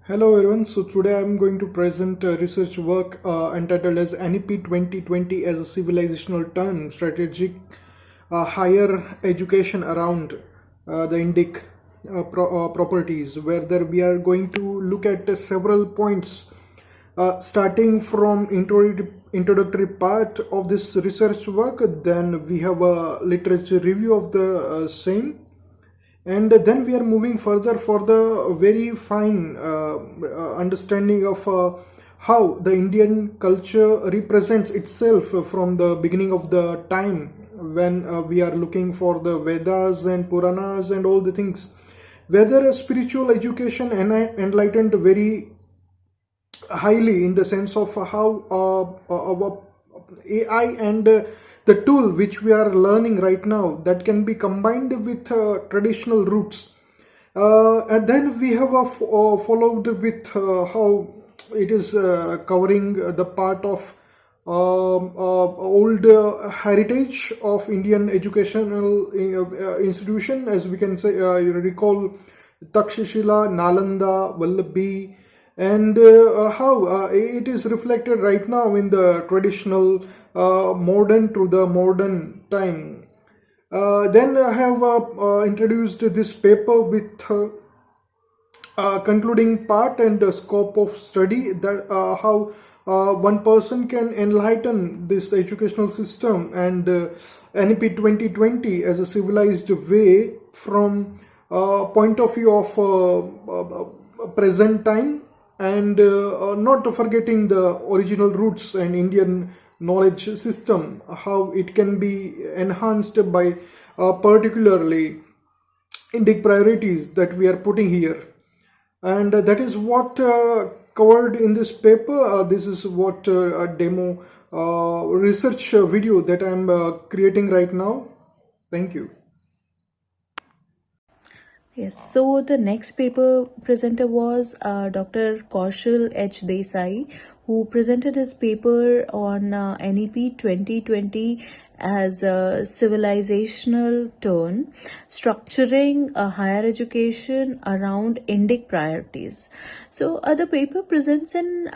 Hello everyone, so today I am going to present a research work entitled as NEP 2020 as a civilizational turn, strategic higher education around the Indic properties, where there we are going to look at several points starting from introductory part of this research work. Then we have a literature review of the same, and then we are moving further for the very fine understanding of how the Indian culture represents itself from the beginning of the time when we are looking for the Vedas and Puranas and all the things. Whether a spiritual education enlightened very highly in the sense of how our AI and the tool which we are learning right now that can be combined with traditional roots. And then we have followed with how it is covering the part of old heritage of Indian educational institution, as we can say, recall Takshashila, Nalanda, Vallabhi, and how it is reflected right now in the traditional modern to the modern time. Then I have introduced this paper with concluding part and scope of study, that how one person can enlighten this educational system and NEP 2020 as a civilized way from point of view of present time, and not forgetting the original roots and Indian knowledge system, how it can be enhanced by particularly Indic priorities that we are putting here. And that is what covered in this paper. This is what a demo research video that I am creating right now. Thank you. Yes, so the next paper presenter was Dr. Kaushal H. Desai, who presented his paper on NEP 2020 as a civilizational turn, structuring higher education around Indic priorities. So the paper presents an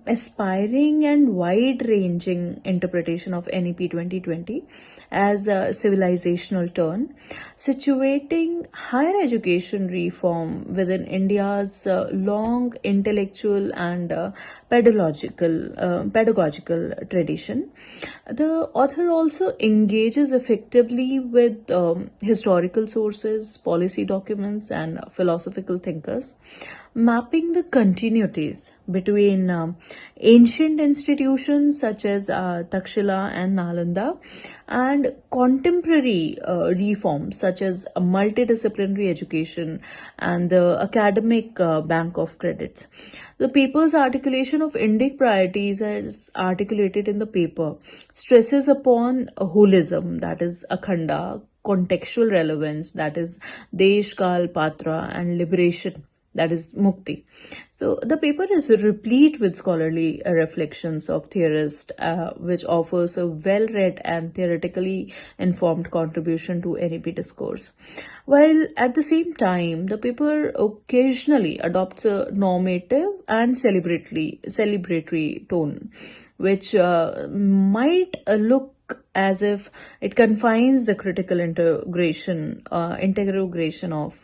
aspiring and wide-ranging interpretation of NEP 2020 as a civilizational turn, situating higher education reform within India's long intellectual and pedagogical tradition. The author also engages effectively with historical sources, policy documents, and philosophical thinkers, mapping the continuities between ancient institutions such as Takshila and Nalanda and contemporary reforms such as multidisciplinary education and the academic bank of credits. The paper's articulation of Indic priorities, as articulated in the paper, stresses upon holism, that is akhanda, contextual relevance, that is desh, kal, patra, and liberation, that is mukti. So the paper is replete with scholarly reflections of theorists, which offers a well-read and theoretically informed contribution to NEP discourse. While at the same time, the paper occasionally adopts a normative and celebratory tone, which might look as if it confines the critical integration of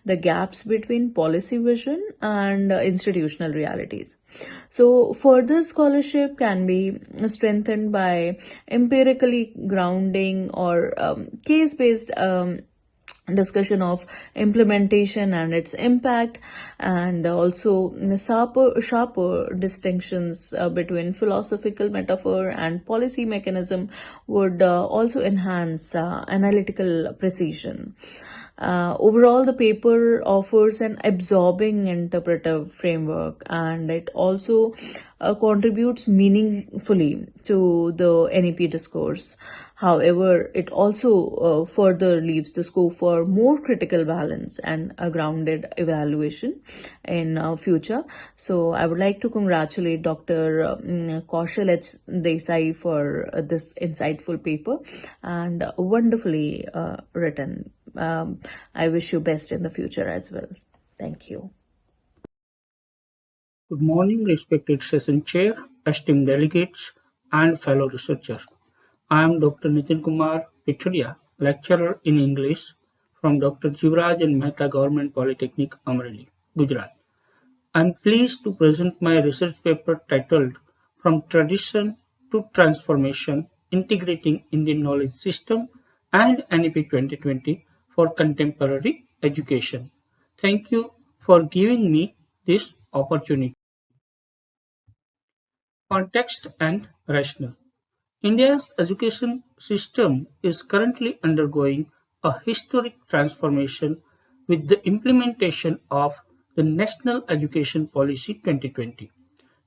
the gaps between policy vision and institutional realities. So further scholarship can be strengthened by empirically grounding or case-based discussion of implementation and its impact, and also sharper distinctions between philosophical metaphor and policy mechanism would also enhance analytical precision. Overall, the paper offers an absorbing interpretive framework, and it also contributes meaningfully to the NEP discourse. However, it also further leaves the scope for more critical balance and a grounded evaluation in future. So I would like to congratulate Dr. Kaushal H. Desai for this insightful paper and wonderfully written. I wish you best in the future as well. Thank you. Good morning, respected session chair, esteemed delegates, and fellow researchers. I am Dr. Nitinkumar Pithadiya, lecturer in English from Dr. Jivraj and Mehta Government Polytechnic, Amropali, Gujarat. I am pleased to present my research paper titled From Tradition to Transformation, Integrating Indian Knowledge System and NEP 2020 for Contemporary Education. Thank you for giving me this opportunity. Context and rationale. India's education system is currently undergoing a historic transformation with the implementation of the National Education Policy 2020.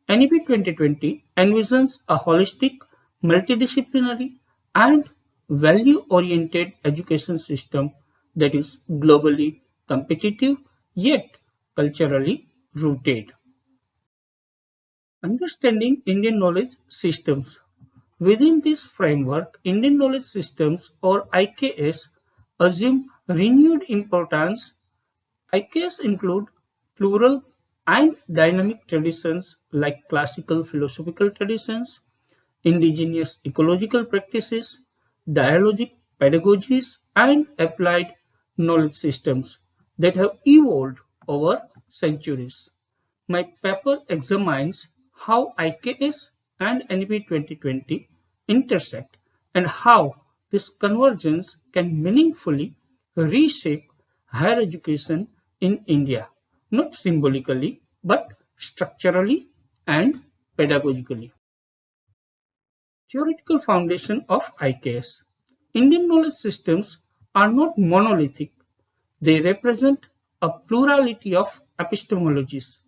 NEP 2020 envisions a holistic, multidisciplinary, and value-oriented education system that is globally competitive yet culturally rooted. Understanding Indian knowledge systems. Within this framework, Indian knowledge systems or IKS assume renewed importance. IKS include plural and dynamic traditions like classical philosophical traditions, indigenous ecological practices, dialogic pedagogies, and applied knowledge systems that have evolved over centuries. My paper examines how IKS and NEP 2020 intersect and how this convergence can meaningfully reshape higher education in India, not symbolically but structurally and pedagogically. Theoretical foundation of IKS. Indian knowledge systems are not monolithic. They represent a plurality of epistemologies.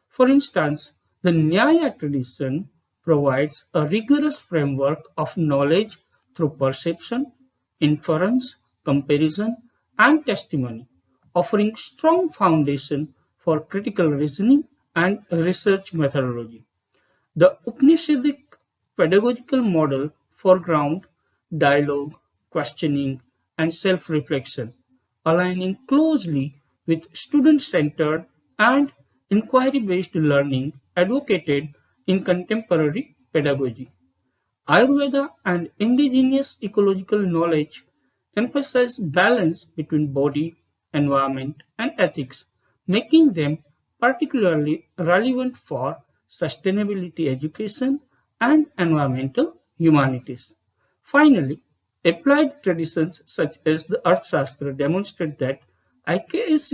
For instance, the Nyaya tradition provides a rigorous framework of knowledge through perception, inference, comparison, and testimony, offering strong foundation for critical reasoning and research methodology. The Upanishadic pedagogical model foreground dialogue, questioning, and self-reflection, aligning closely with student-centered and inquiry-based learning advocated in contemporary pedagogy. Ayurveda and indigenous ecological knowledge emphasize balance between body, environment, and ethics, making them particularly relevant for sustainability education and environmental humanities. Finally, applied traditions such as the Arthashastra demonstrate that IKS,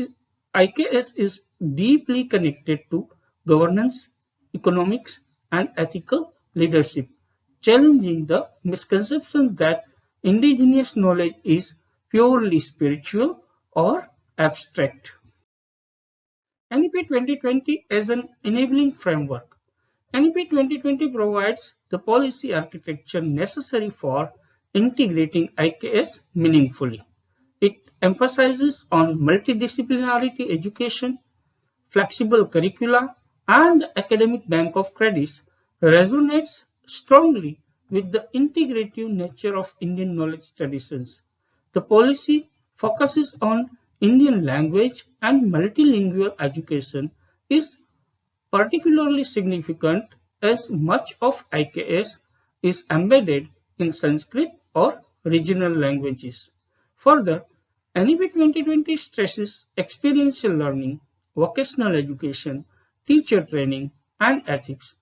IKS is deeply connected to governance, economics, and ethical leadership, challenging the misconception that indigenous knowledge is purely spiritual or abstract. NEP 2020 as an enabling framework. NEP 2020 provides the policy architecture necessary for integrating IKS meaningfully. It emphasizes on multidisciplinarity education, flexible curricula, and the academic bank of credits resonates strongly with the integrative nature of Indian knowledge traditions. The policy focuses on Indian language and multilingual education is particularly significant as much of IKS is embedded in Sanskrit or regional languages. Further, NEP 2020 stresses experiential learning, vocational education, teacher training, and ethics,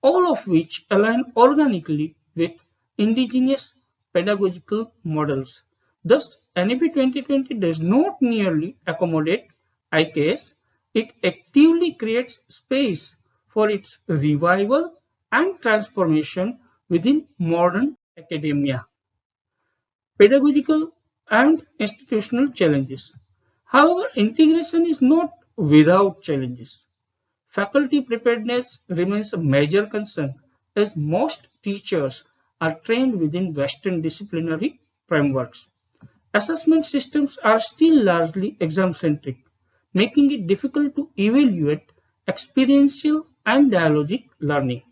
all of which align organically with indigenous pedagogical models. Thus, NEP 2020 does not merely accommodate IKS, it actively creates space for its revival and transformation within modern academia. Pedagogical and institutional challenges. However, integration is not without challenges. Faculty preparedness remains a major concern as most teachers are trained within Western disciplinary frameworks. Assessment systems are still largely exam-centric, making it difficult to evaluate experiential and dialogic learning.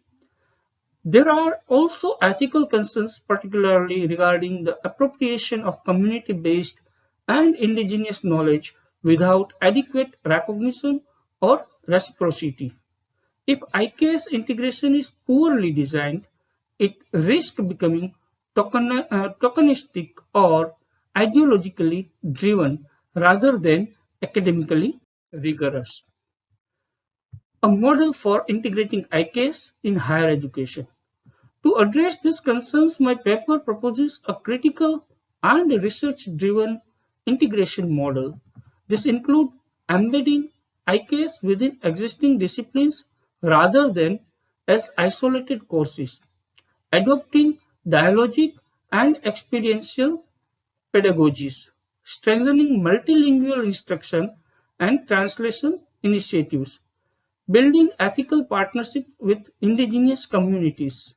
There are also ethical concerns, particularly regarding the appropriation of community-based and indigenous knowledge without adequate recognition or reciprocity. If IKS integration is poorly designed, it risks becoming tokenistic or ideologically driven rather than academically rigorous. A model for integrating IKS in higher education. To address these concerns, my paper proposes a critical and research-driven integration model. This includes embedding IKS within existing disciplines rather than as isolated courses, adopting dialogic and experiential pedagogies, strengthening multilingual instruction and translation initiatives, building ethical partnerships with indigenous communities,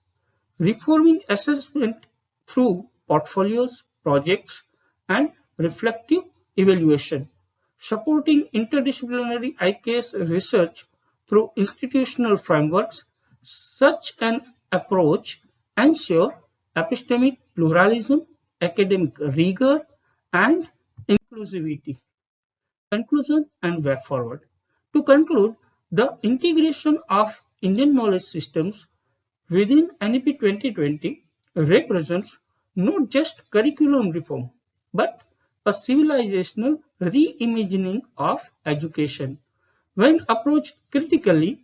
reforming assessment through portfolios, projects, and reflective evaluation, supporting interdisciplinary IKS research through institutional frameworks. Such an approach ensures epistemic pluralism, academic rigor, and inclusivity. Conclusion and way forward. To conclude, the integration of Indian knowledge systems within NEP 2020 represents not just curriculum reform, but a civilizational reimagining of education. When approached critically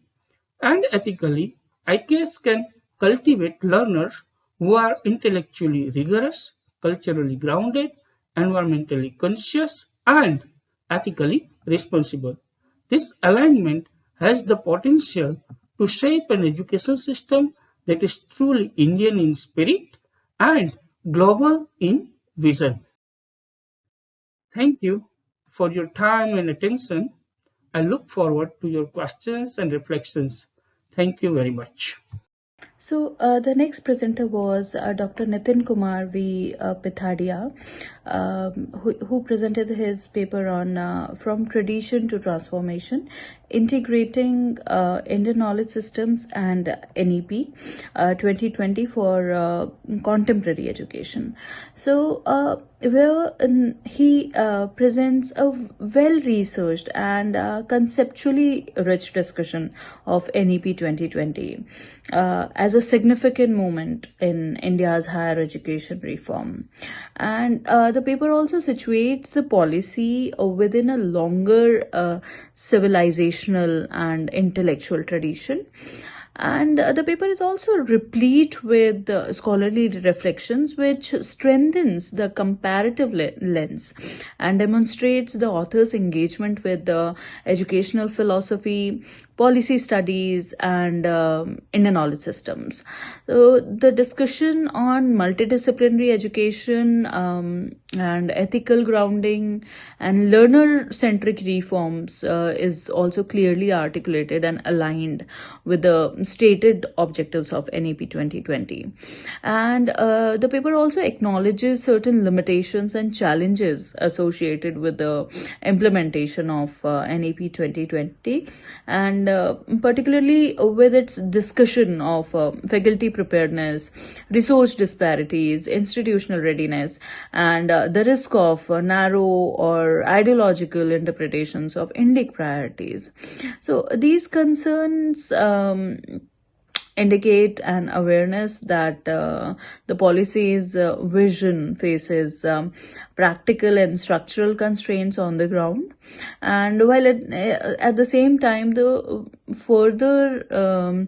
and ethically, IKS can cultivate learners who are intellectually rigorous, culturally grounded, environmentally conscious, and ethically responsible. This alignment has the potential to shape an education system that is truly Indian in spirit and global in vision. Thank you for your time and attention. I look forward to your questions and reflections. Thank you very much. So the next presenter was Dr. Nitinkumar V. Pithadiya, who presented his paper on From Tradition to Transformation, Integrating Indian Knowledge Systems and NEP 2020 for Contemporary Education. So where he presents a well-researched and conceptually rich discussion of NEP 2020 as a significant moment in India's higher education reform. And the paper also situates the policy within a longer civilizational and intellectual tradition. And the paper is also replete with scholarly reflections, which strengthens the comparative lens and demonstrates the author's engagement with the educational philosophy, policy studies, and Indian knowledge systems. So the discussion on multidisciplinary education and ethical grounding and learner-centric reforms is also clearly articulated and aligned with the stated objectives of NEP 2020. And the paper also acknowledges certain limitations and challenges associated with the implementation of NEP 2020, and particularly with its discussion of faculty preparedness, resource disparities, institutional readiness, and the risk of narrow or ideological interpretations of Indic priorities. So these concerns indicate an awareness that the policy's vision faces practical and structural constraints on the ground, and while at the same time the further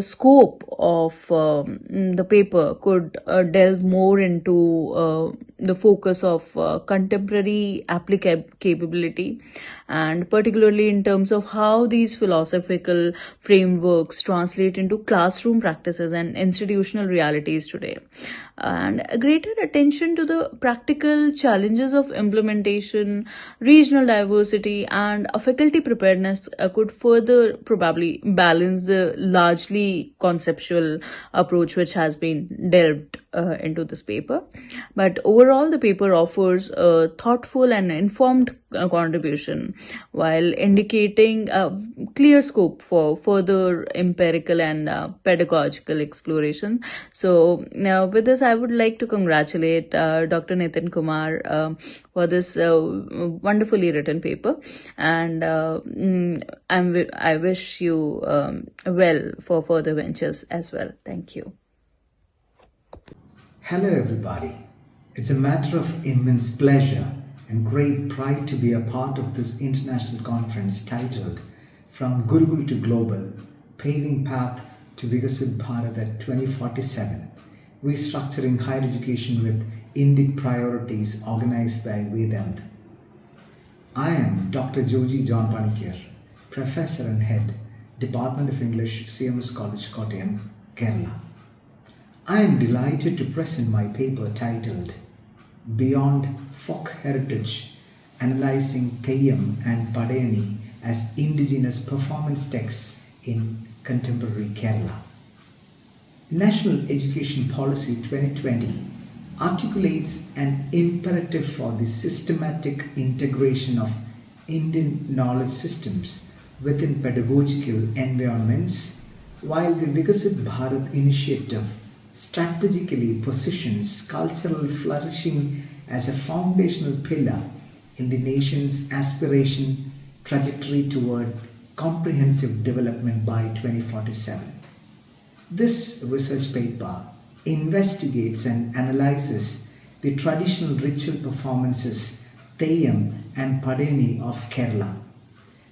scope of the paper could delve more into the focus of contemporary applicability, and particularly in terms of how these philosophical frameworks translate into classroom practices and institutional realities today. And a greater attention to the practical challenges of implementation, regional diversity, and faculty preparedness could further probably balance the largely conceptual approach which has been delved into this paper. But overall, overall, the paper offers a thoughtful and informed contribution while indicating a clear scope for further empirical and pedagogical exploration. So, now with this, I would like to congratulate Dr. Nitinkumar for this wonderfully written paper, and I wish you well for further ventures as well. Thank you. Hello, everybody. It's a matter of immense pleasure and great pride to be a part of this international conference titled From Gurukul to Global, Paving Path to Viksit Bharat at 2047, Restructuring Higher Education with Indic Priorities, organized by Vedant. I am Dr.Joji John Panicker, Professor and Head, Department of English, CMS College, Kottayam, Kerala. I am delighted to present my paper titled Beyond Folk Heritage, Analyzing Theyyam and Padani as Indigenous Performance Texts in Contemporary Kerala. National Education Policy 2020 articulates an imperative for the systematic integration of Indian knowledge systems within pedagogical environments, while the Viksit Bharat initiative strategically positions cultural flourishing as a foundational pillar in the nation's aspiration trajectory toward comprehensive development by 2047. This research paper investigates and analyzes the traditional ritual performances Theyyam and Padani of Kerala.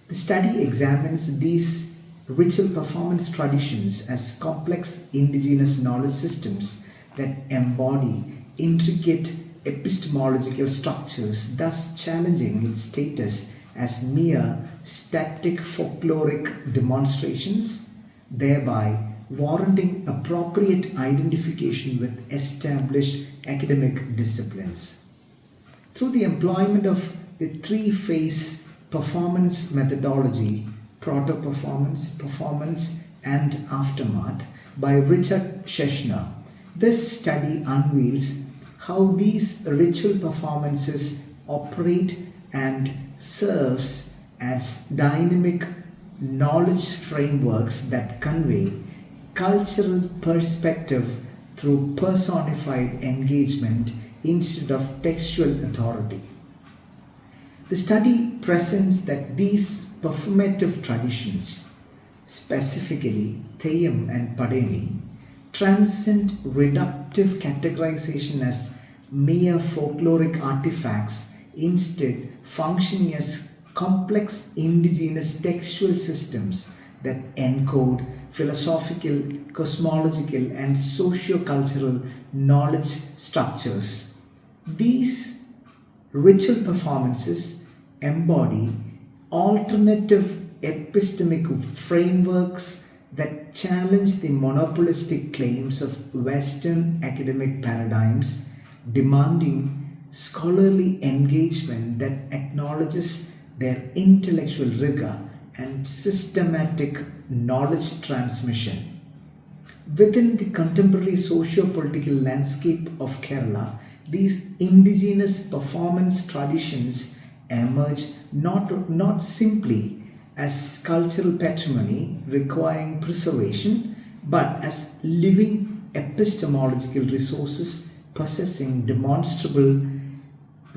The study examines these ritual performance traditions as complex indigenous knowledge systems that embody intricate epistemological structures, thus challenging its status as mere static folkloric demonstrations, thereby warranting appropriate identification with established academic disciplines. Through the employment of the three-phase performance methodology, proto-performance, performance, and aftermath by Richard Schechner, this study unveils how these ritual performances operate and serves as dynamic knowledge frameworks that convey cultural perspective through personified engagement instead of textual authority. The study presents that these performative traditions, specifically Theyyam and Padani, transcend reductive categorization as mere folkloric artifacts, instead functioning as complex indigenous textual systems that encode philosophical, cosmological, and socio-cultural knowledge structures. These ritual performances embody alternative epistemic frameworks that challenge the monopolistic claims of Western academic paradigms, demanding scholarly engagement that acknowledges their intellectual rigor and systematic knowledge transmission. Within the contemporary socio-political landscape of Kerala, these indigenous performance traditions emerge not simply as cultural patrimony requiring preservation, but as living epistemological resources possessing demonstrable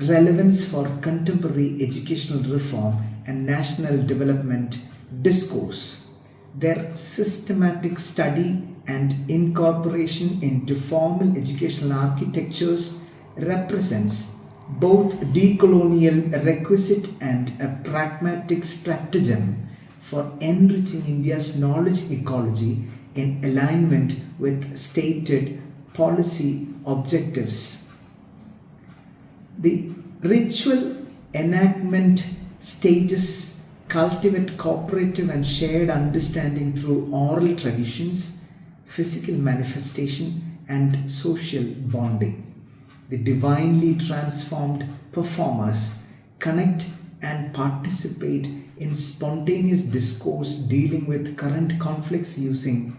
relevance for contemporary educational reform and national development discourse. Their systematic study and incorporation into formal educational architectures represents both decolonial requisite and a pragmatic stratagem for enriching India's knowledge ecology in alignment with stated policy objectives. The ritual enactment stages cultivate cooperative and shared understanding through oral traditions, physical manifestation, and social bonding. The divinely transformed performers connect and participate in spontaneous discourse dealing with current conflicts using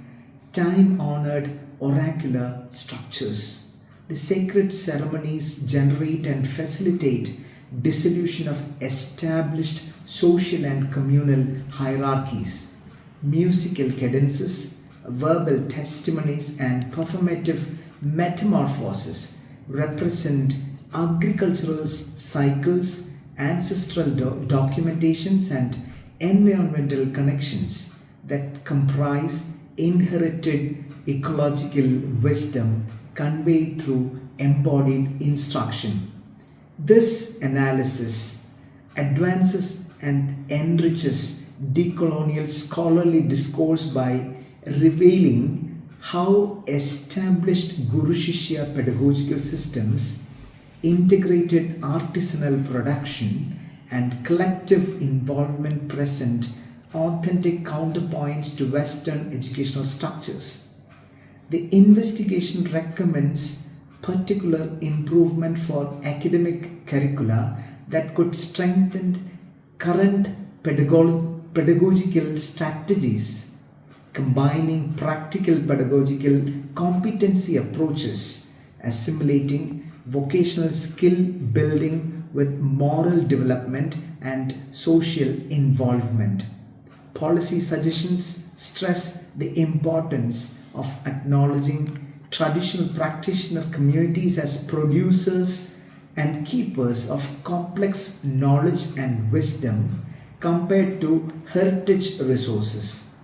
time-honored oracular structures. The sacred ceremonies generate and facilitate dissolution of established social and communal hierarchies. Musical cadences, verbal testimonies, and performative metamorphoses represent agricultural cycles, ancestral documentations, and environmental connections that comprise inherited ecological wisdom conveyed through embodied instruction. This analysis advances and enriches decolonial scholarly discourse by revealing how established Guru Shishya pedagogical systems, integrated artisanal production, and collective involvement present authentic counterpoints to Western educational structures. The investigation recommends particular improvement for academic curricula that could strengthen current pedagogical strategies, combining practical pedagogical competency approaches, assimilating vocational skill building with moral development and social involvement. Policy suggestions stress the importance of acknowledging traditional practitioner communities as producers and keepers of complex knowledge and wisdom compared to heritage resources,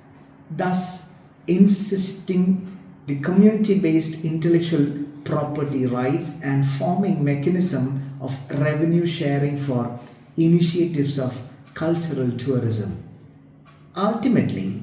thus insisting the community-based intellectual property rights and forming mechanism of revenue sharing for initiatives of cultural tourism. Ultimately,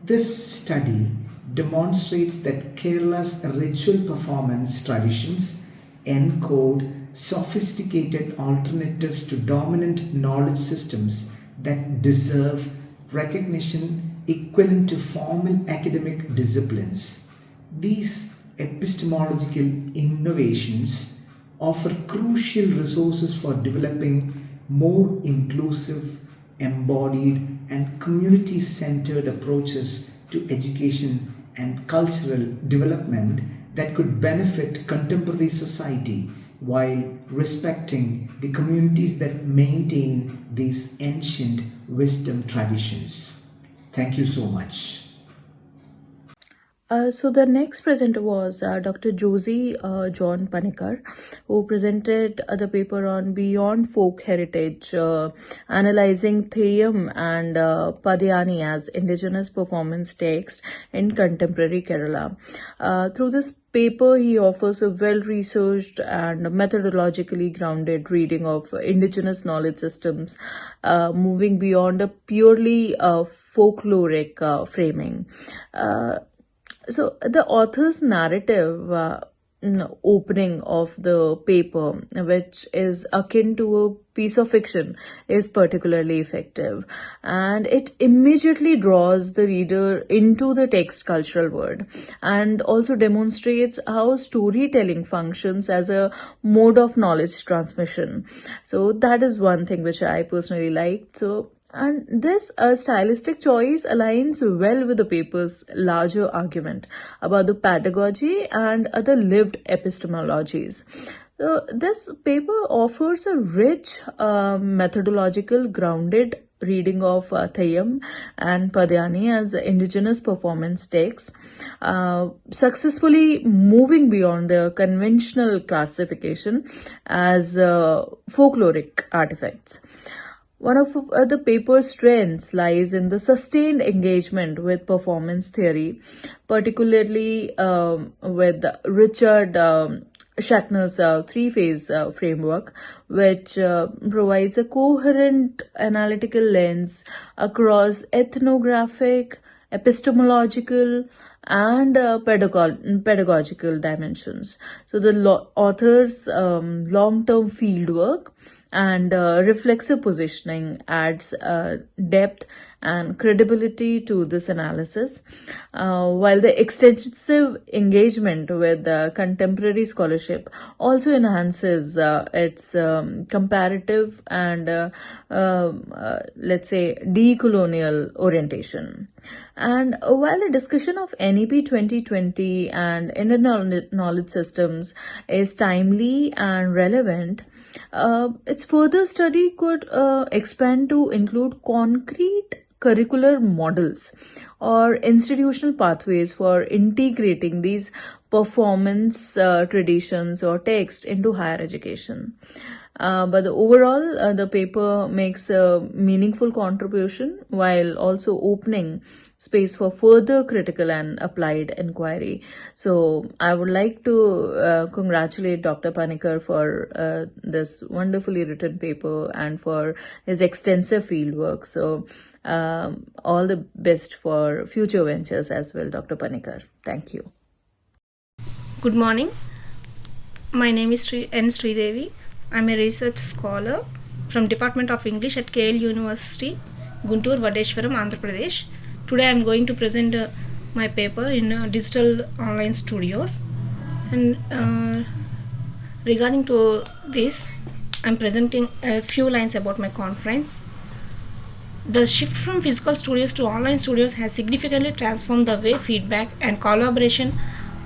this study demonstrates that Kerala's ritual performance traditions encode sophisticated alternatives to dominant knowledge systems that deserve recognition equivalent to formal academic disciplines. These epistemological innovations offer crucial resources for developing more inclusive, embodied, and community-centered approaches to education and cultural development that could benefit contemporary society while respecting the communities that maintain these ancient wisdom traditions. Thank you so much. So the next presenter was Dr.Joji John Panicker, who presented the paper on Beyond Folk Heritage, analyzing Theyyam and Padiyani as indigenous performance text in contemporary Kerala. Through this paper, he offers a well-researched and methodologically grounded reading of indigenous knowledge systems, moving beyond a purely folkloric framing. So the author's narrative opening of the paper, which is akin to a piece of fiction, is particularly effective, and it immediately draws the reader into the text cultural world and also demonstrates how storytelling functions as a mode of knowledge transmission. So that is one thing which I personally liked. And this stylistic choice aligns well with the paper's larger argument about the pedagogy and other lived epistemologies. So this paper offers a rich methodological grounded reading of Theyyam and Padiyani as indigenous performance texts, successfully moving beyond the conventional classification as folkloric artifacts. One of the paper's strengths lies in the sustained engagement with performance theory, particularly with Richard Schachner's three-phase framework, which provides a coherent analytical lens across ethnographic, epistemological, and pedagogical dimensions. So the author's long-term fieldwork and reflexive positioning adds depth and credibility to this analysis, while the extensive engagement with contemporary scholarship also enhances its comparative and let's say decolonial orientation. And while the discussion of NEP 2020 and Indian knowledge systems is timely and relevant, its further study could expand to include concrete curricular models or institutional pathways for integrating these performance traditions or texts into higher education. But overall, the paper makes a meaningful contribution while also opening space for further critical and applied inquiry. So I would like to congratulate Dr. Panicker for this wonderfully written paper and for his extensive fieldwork. So all the best for future ventures as well, Dr. Panicker. Thank you. Good morning. My name is SREEDEVI. I'm a research scholar from Department of English at KL University, Guntur, Vadeshwaram, Andhra Pradesh. Today I'm going to present my paper in digital online studios. And regarding to this, I'm presenting a few lines about my conference. The shift from physical studios to online studios has significantly transformed the way feedback and collaboration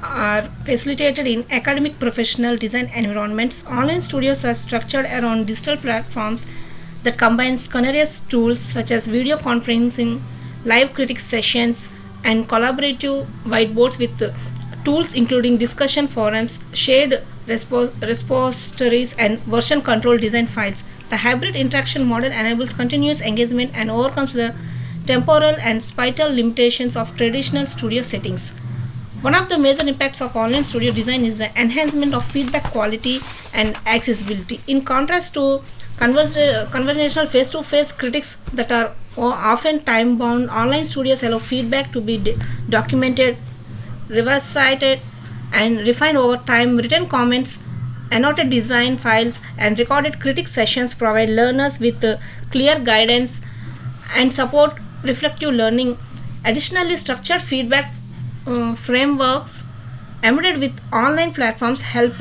are facilitated in academic professional design environments. Online studios are structured around digital platforms that combines continuous tools such as video conferencing, live critic sessions, and collaborative whiteboards with tools including discussion forums, shared repositories, and version control design files. The hybrid interaction model enables continuous engagement and overcomes the temporal and spatial limitations of traditional studio settings. One of the major impacts of online studio design is the enhancement of feedback quality and accessibility. In contrast to conversational face-to-face critics that are often time-bound, online studios allow feedback to be documented, revisited, and refined over time. Written comments, annotated design files, and recorded critic sessions provide learners with clear guidance and support reflective learning. Additionally, structured feedback frameworks embedded with online platforms help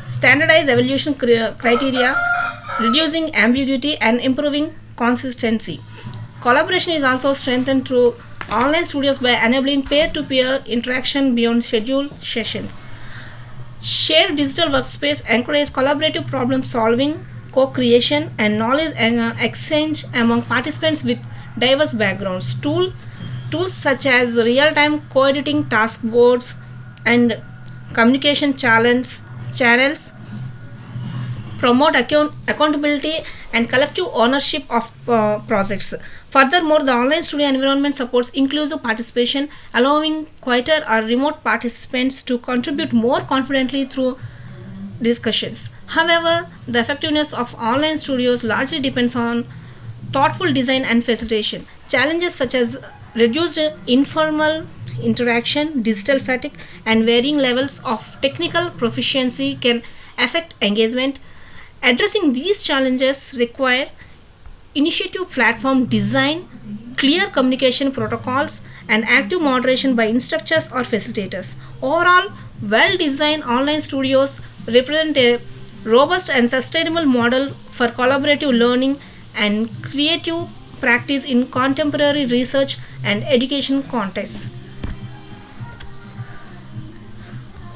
standardize evaluation criteria, reducing ambiguity and improving consistency. Collaboration is also strengthened through online studios by enabling peer-to-peer interaction beyond scheduled sessions. Shared digital workspace encourages collaborative problem solving, co-creation, and knowledge exchange among participants with diverse backgrounds. Tools such as real-time co-editing task boards and communication channels promote accountability and collective ownership of projects. Furthermore, the online studio environment supports inclusive participation, allowing quieter or remote participants to contribute more confidently through discussions. However, the effectiveness of online studios largely depends on thoughtful design and facilitation. Challenges such as reduced informal interaction, digital fatigue, and varying levels of technical proficiency can affect engagement. Addressing these challenges require initiative platform design, clear communication protocols, and active moderation by instructors or facilitators. Overall, well-designed online studios represent a robust and sustainable model for collaborative learning and creative practice in contemporary research and education contexts.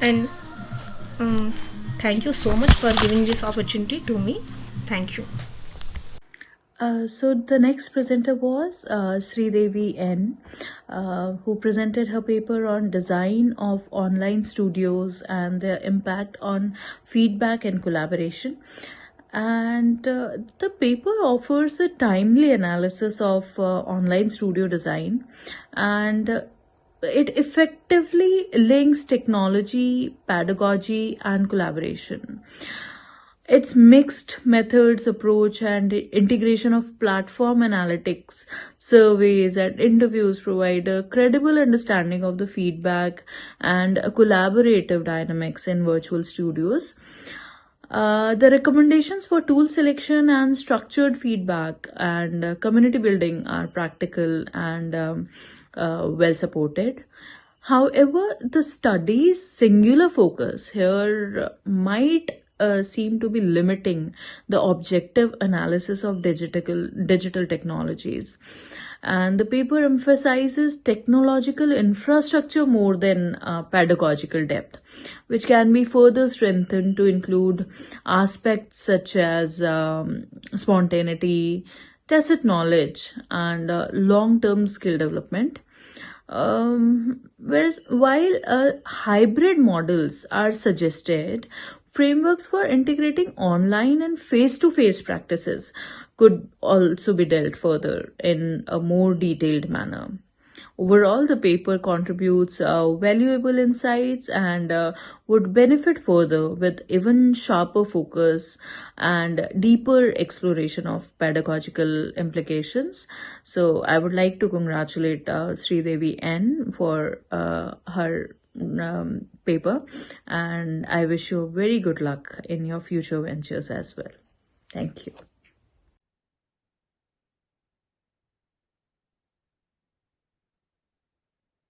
And thank you so much for giving this opportunity to me. Thank you. So the next presenter was SREEDEVI N, who presented her paper on design of online studios and their impact on feedback and collaboration. And the paper offers a timely analysis of online studio design, and it effectively links technology, pedagogy, and collaboration. Its mixed methods approach and integration of platform analytics, surveys, and interviews provide a credible understanding of the feedback and collaborative dynamics in virtual studios. The recommendations for tool selection and structured feedback and community building are practical and well supported. However, the study's singular focus here might seem to be limiting the objective analysis of digital technologies. And the paper emphasizes technological infrastructure more than pedagogical depth, which can be further strengthened to include aspects such as spontaneity, tacit knowledge, and long term skill development. Whereas while hybrid models are suggested, frameworks for integrating online and face to face practices could also be dealt further in a more detailed manner. Overall, the paper contributes valuable insights and would benefit further with even sharper focus and deeper exploration of pedagogical implications. So, I would like to congratulate Sridevi N for her paper, and I wish you very good luck in your future ventures as well. Thank you.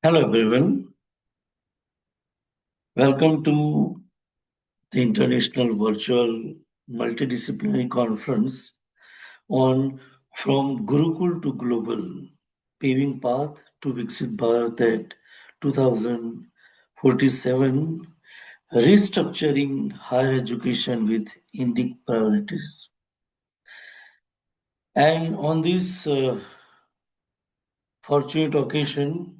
Hello everyone. Welcome to the International Virtual Multidisciplinary Conference on From Gurukul to Global, Paving Path to Viksit Bharat at 2047, Restructuring Higher Education with Indic Priorities. And on this fortunate occasion,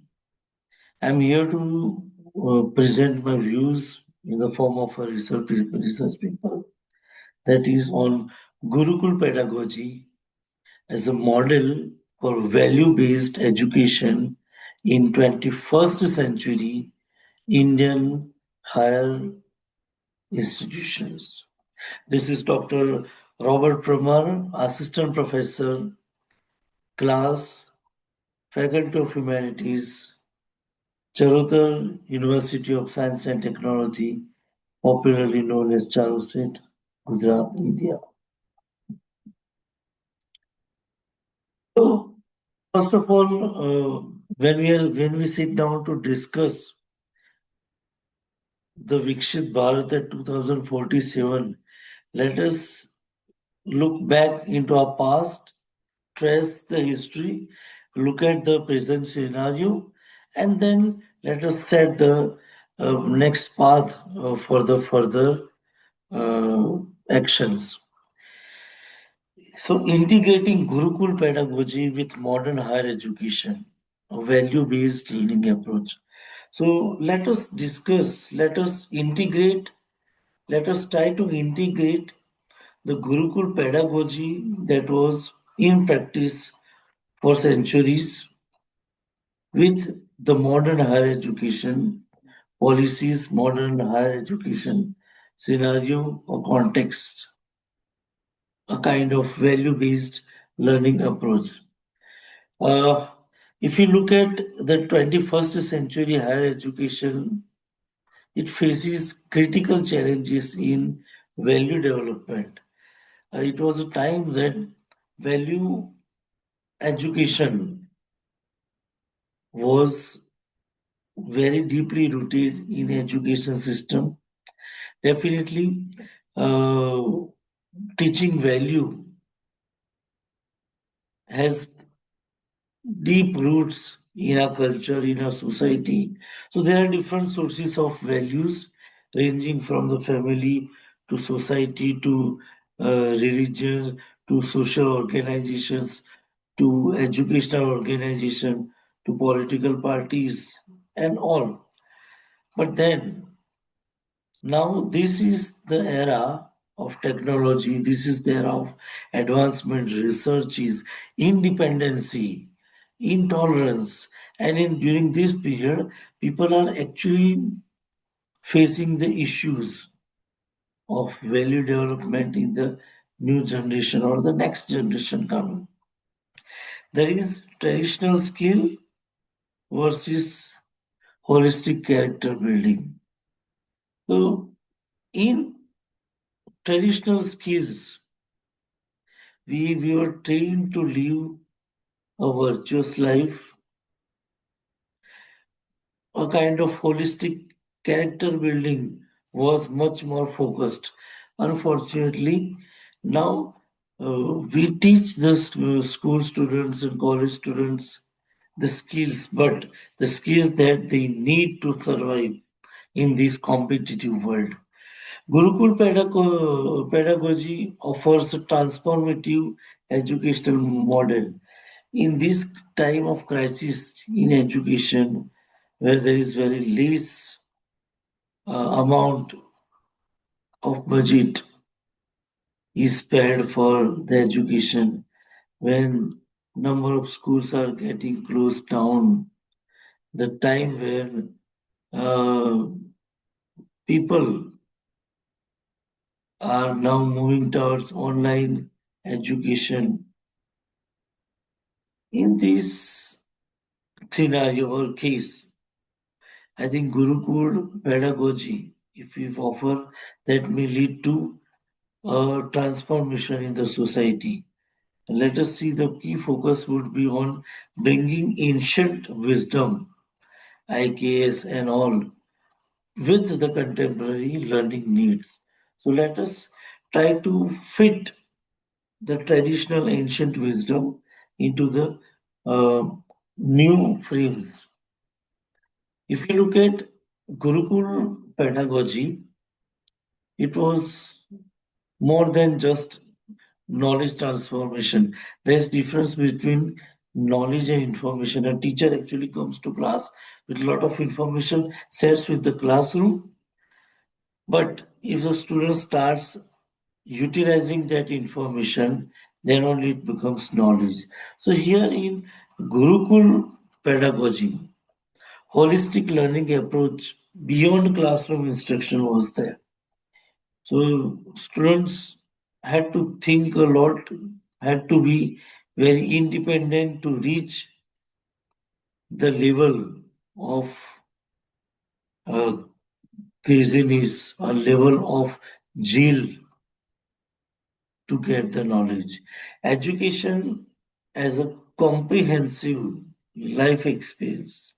I'm here to present my views in the form of a research paper that is on Gurukul pedagogy as a model for value-based education in 21st century Indian higher institutions. This is Dr. Robert Parmar, Assistant Professor, Class, Faculty of Humanities, Charotar University of Science and Technology, popularly known as Charosate, Gujarat, India. So, first of all, when we sit down to discuss the Viksit Bharat at 2047, let us look back into our past, trace the history, look at the present scenario, and then let us set the next path for the further actions. So, integrating Gurukul pedagogy with modern higher education, a value based learning approach. So, let us discuss, let us integrate, let us try to integrate the Gurukul pedagogy that was in practice for centuries with the modern higher education policies, modern higher education scenario or context, a kind of value based learning approach. Uh, if you look at the 21st century higher education, it faces critical challenges in value development. It was a time when value education was very deeply rooted in education system. Definitely, uh, teaching value has deep roots in our culture, in our society. So there are different sources of values ranging from the family to society to religion to social organizations to educational organization to political parties and all. But then now this is the era of technology, this is the era of advancement, researches, independency, intolerance. And during this period, people are actually facing the issues of value development in the new generation or the next generation coming. There is traditional skill versus holistic character building. So, in traditional skills. We were trained to live a virtuous life, a kind of holistic character building was much more focused. Unfortunately, now we teach the school students and college students the skills, but the skills that they need to survive in this competitive world. Gurukul pedagogy offers a transformative educational model. In this time of crisis in education, where there is very less amount of budget is spared for the education, when number of schools are getting closed down, the time where people are now moving towards online education. In this scenario or case, I think Gurukul pedagogy, if we offer, that may lead to a transformation in the society. Let us see, the key focus would be on bringing ancient wisdom, IKS and all, with the contemporary learning needs. So let us try to fit the traditional ancient wisdom into the new frames. If you look at Gurukul pedagogy, it was more than just knowledge transformation. There's difference between knowledge and information. A teacher actually comes to class with a lot of information, shares with the classroom, but if the student starts utilizing that information, then only it becomes knowledge. So here in Gurukul pedagogy, holistic learning approach beyond classroom instruction was there. So students had to think a lot, had to be very independent to reach the level of craziness or level of zeal to get the knowledge. Education as a comprehensive life experience.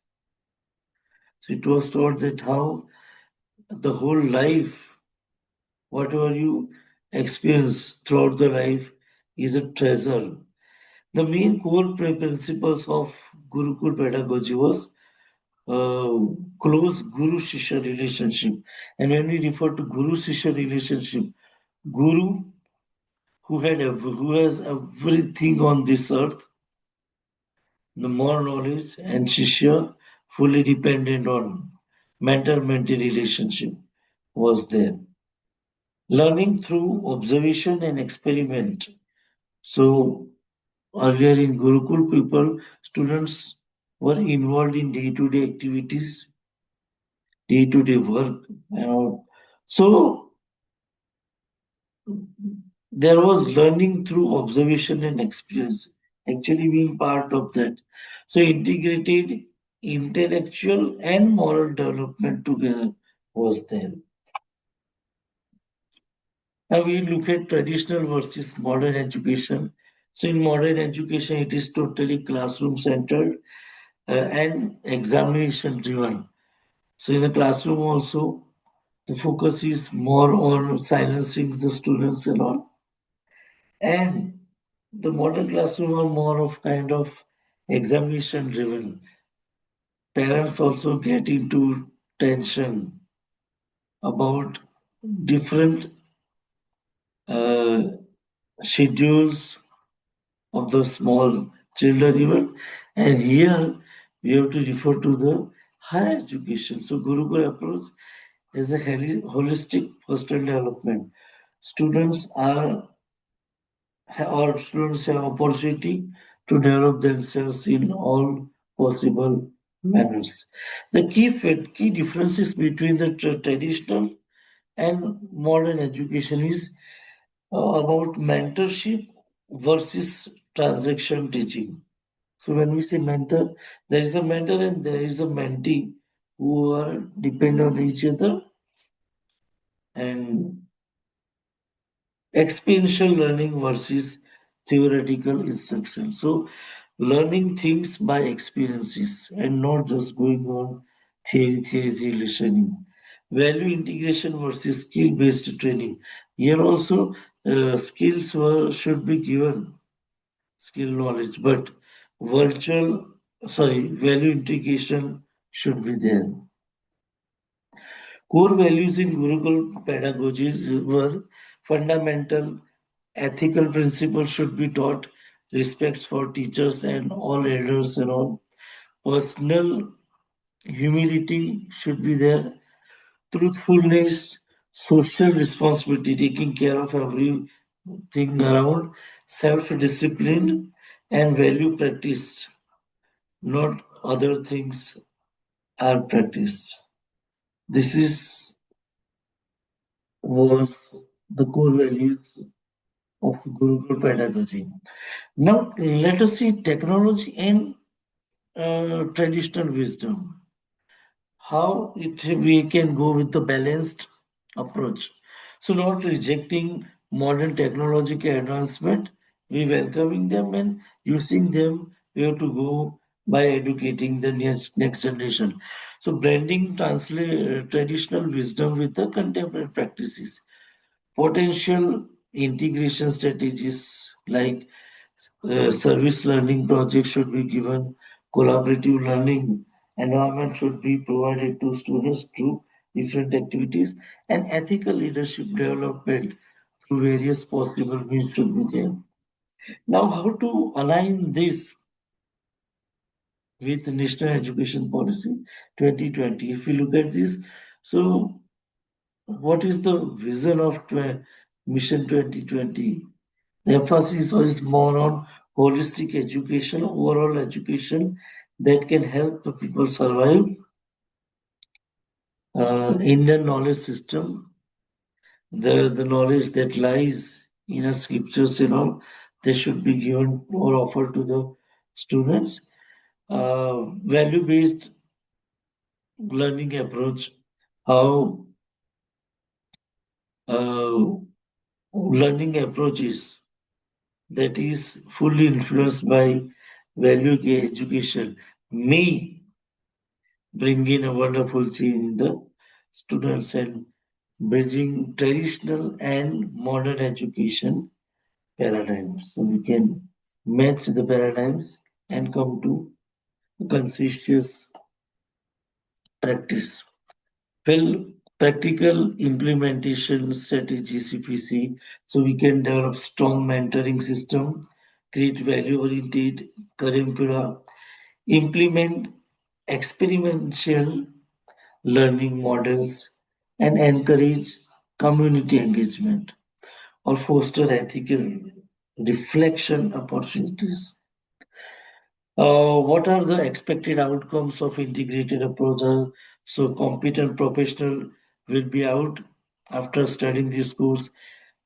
So it was taught that how the whole life, whatever you experience throughout the life, is a treasure. The main core principles of Gurukul pedagogy was close Guru Shishya relationship. And when we refer to Guru Shishya relationship, Guru who has everything on this earth, the more knowledge, and Shishya fully dependent on mentor-mentee relationship was there. Learning through observation and experiment. So earlier in Gurukul, students were involved in day-to-day activities, day-to-day work. So there was learning through observation and experience, actually being part of that. So integrated intellectual and moral development together was there. Now we look at traditional versus modern education. So in modern education, it is totally classroom centered and examination driven. So in the classroom also, the focus is more on silencing the students and all. And the modern classroom are more of kind of examination driven. Parents also get into tension about different uh, schedules of the small children even. And here we have to refer to the higher education. So Gurukul approach is a holistic personal development. Students are or students have opportunity to develop themselves in all possible manners. The key differences between the traditional and modern education is about mentorship versus transaction teaching. So when we say mentor, there is a mentor and there is a mentee who are dependent on each other, and Experiential learning versus theoretical instruction. So, learning things by experiences and not just going on theory listening. Value integration versus skill based training. Here also, should be given skill knowledge, but value integration should be there. Core values in Gurukul pedagogies were fundamental ethical principles should be taught, respect for teachers and all elders and all. Personal humility should be there, truthfulness, social responsibility, taking care of everything around, self-discipline and value practiced, not other things are practiced. This is was the core values of Gurukul pedagogy. Now let us see technology and traditional wisdom. How we can go with the balanced approach. So not rejecting modern technological advancement, we welcoming them and using them. We have to go by educating the next generation. So blending traditional wisdom with the contemporary practices. Potential integration strategies like service learning projects should be given, collaborative learning environment should be provided to students through different activities, and ethical leadership development through various possible means should be there. Now, how to align this with National Education Policy 2020? If we look at this, so what is the vision of Mission 2020? The emphasis is more on holistic education, overall education that can help the people survive. Indian knowledge system, the knowledge that lies in our scriptures, they should be given or offered to the students. Value-based learning approach, how learning approaches that is fully influenced by value education may bring in a wonderful change in the students and bridging traditional and modern education paradigms. So we can match the paradigms and come to conscientious practice. Well, practical implementation strategies, if we see, so we can develop strong mentoring system, create value-oriented curricula, implement experiential learning models, and encourage community engagement or foster ethical reflection opportunities. What are the expected outcomes of integrated approach? So competent professional will be out after studying this course.